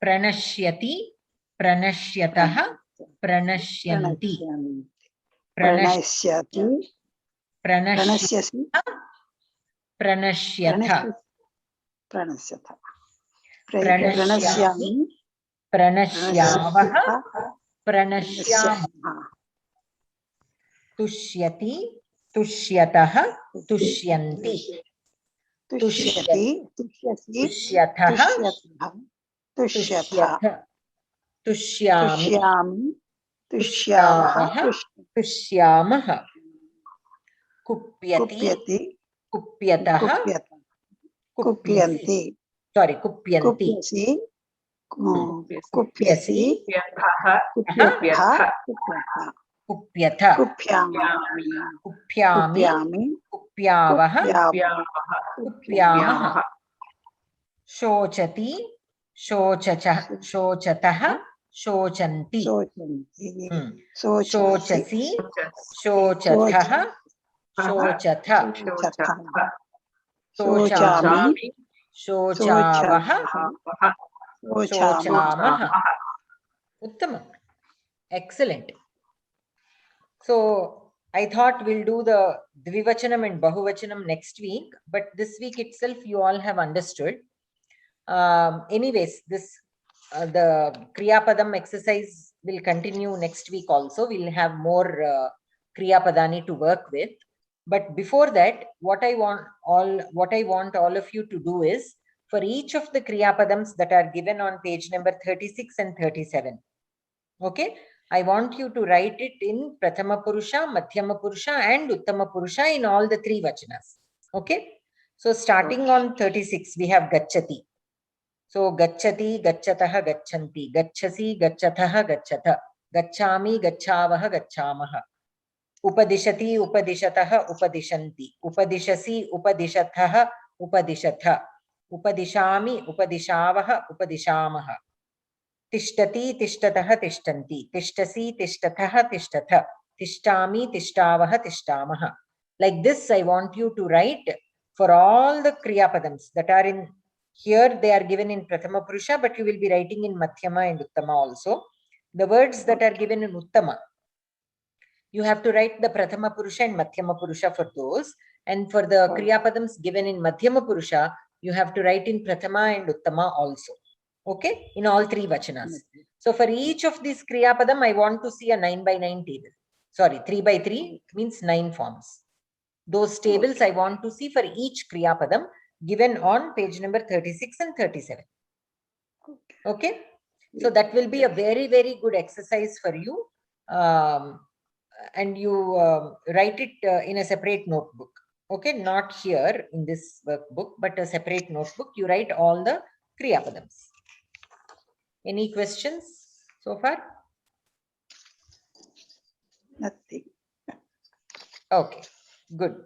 Pranashyati, pranashyataha, pranashyanti. Pranashyati, Pranashyatha, pranashyatha. Pranasyatha. Pranashyami, pranashyavaha, pranashyamaha. Tushyati, tushyataha, tushyanti. Tushyati, Tushyataha, tushyatha. Tushyami, tushyavaha, tushyamaha. Kupyati, kupyataha, kupyanti. Sorry, kupyanti. Kupyasi, kupyatha. Kupyami, kupyavaha, kupyamaha. Shochati, shochataha, shochanti. Shochasi, shochatha, shochatha. Shochami, shochavaha, shochamaha. Uttama. Excellent. So I thought we'll do the Dvivachanam and Bahuvachanam next week, but this week itself you all have understood. Anyways, this the Kriyapadam exercise will continue next week also. We'll have more Kriyapadani to work with. But before that, what I want all of you to do is, for each of the Kriyapadams that are given on page number 36 and 37, okay, I want you to write it in Prathama Purusha, Madhyama Purusha and Uttama Purusha in all the three vachanas. Okay. So starting on 36, we have Gachati. So gacchati, gacchataha, gacchanti, gacchasi, gacchataha, gacchata, gacchami, gacchavaha, gacchamaha. Upadishati, upadishataha, upadishanti, upadishasi, upadishataha, upadishatha, upadishami, upadishavaha, upadishamaha. Tishtati, tishtataha, tishtanti, tishtasi, tishtatha, tishtatha, tishtami, tishtavaha, tishtamaha. Like this, I want you to write for all the Kriya Padams that are in here. They are given in Prathama Purusha, but you will be writing in Madhyama and Uttama also. The words that are given in Uttama, you have to write the Prathama Purusha and Madhyama Purusha for those. And for the Kriya Padams given in Madhyama Purusha, you have to write in Prathama and Uttama also. Okay, in all three vachanas. So for each of these Kriya Padam, I want to see a 9 by 9 table. Sorry, 3 by 3 means 9 forms. Those tables I want to see for each Kriya Padam given on page number 36 and 37. Okay, so that will be a very, very good exercise for you. And you write it in a separate notebook. Okay, not here in this workbook, but a separate notebook. You write all the Kriya Padams. Any questions so far? Nothing. Okay, good.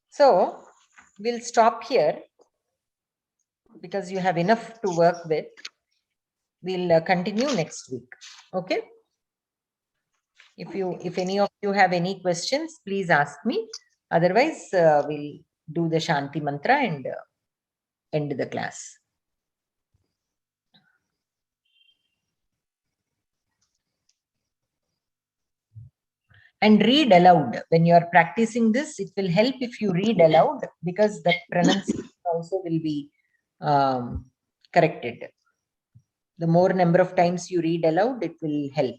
So we'll stop here because you have enough to work with. We'll continue next week. Okay. If any of you have any questions, please ask me. Otherwise, we'll do the Shanti Mantra and end the class. And read aloud. When you are practicing this, it will help if you read aloud because that pronunciation also will be corrected. The more number of times you read aloud, it will help.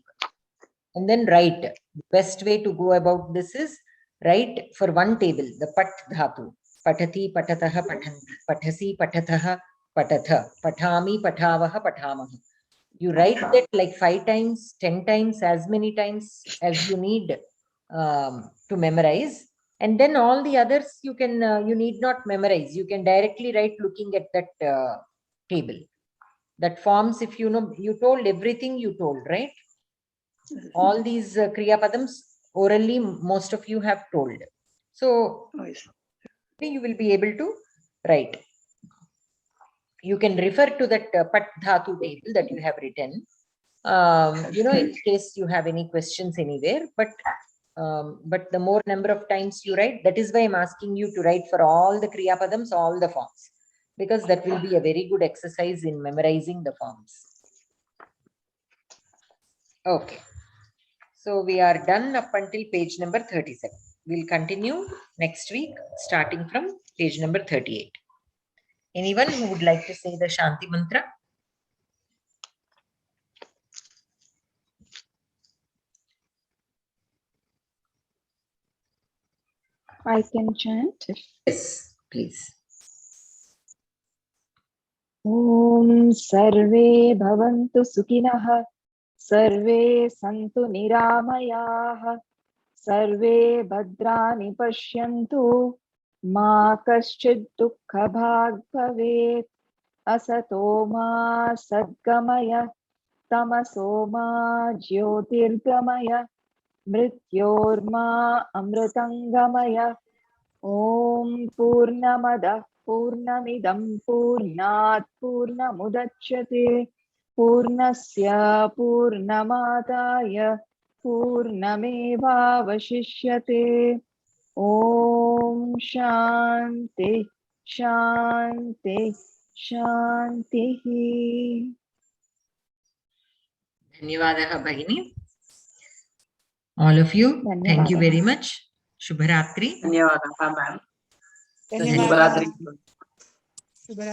And then write. The best way to go about this is write for one table, the pat dhatu. Patati, patataha, patanti. Pathasi, patataha, patatha. Pathami, pathavaha, pathamaha. You write that like 5 times, 10 times, as many times as you need to memorize. And then all the others you can, you need not memorize. You can directly write looking at that table. That forms, if you know, you told everything you told, right? All these Kriya Padams orally, most of you have told. So you will be able to write. You can refer to that Pat Dhatu table that you have written. You know, in case you have any questions anywhere, but the more number of times you write, that is why I'm asking you to write for all the Kriya Padams, all the forms, because that will be a very good exercise in memorizing the forms. Okay. So we are done up until page number 37. We'll continue next week, starting from page number 38. Anyone who would like to say the Shanti Mantra? I can chant. Yes, please. Om Sarve Bhavantu Sukhinah, Sarve Santu Niramayah, Sarve Bhadrani Pashyantu, Ma Kaschid Dukkha Bhag Bhavet, Asato Ma Sadgamaya, Tamaso Ma Jyotirgamaya, Mrityorma Amritangamaya. Om Purnamada Purnamidam Purnat Purnamudachyate Purnasya Purnamadaya Purnameva Vashishyate. Om Shanti Shanti Shanti. Dhanyavadaha Bhagini. All of you, thank you very much. Shubharatri. ధన్యవాదాలు ma'am. ధన్యవాదాలు. శుభరాత్రి.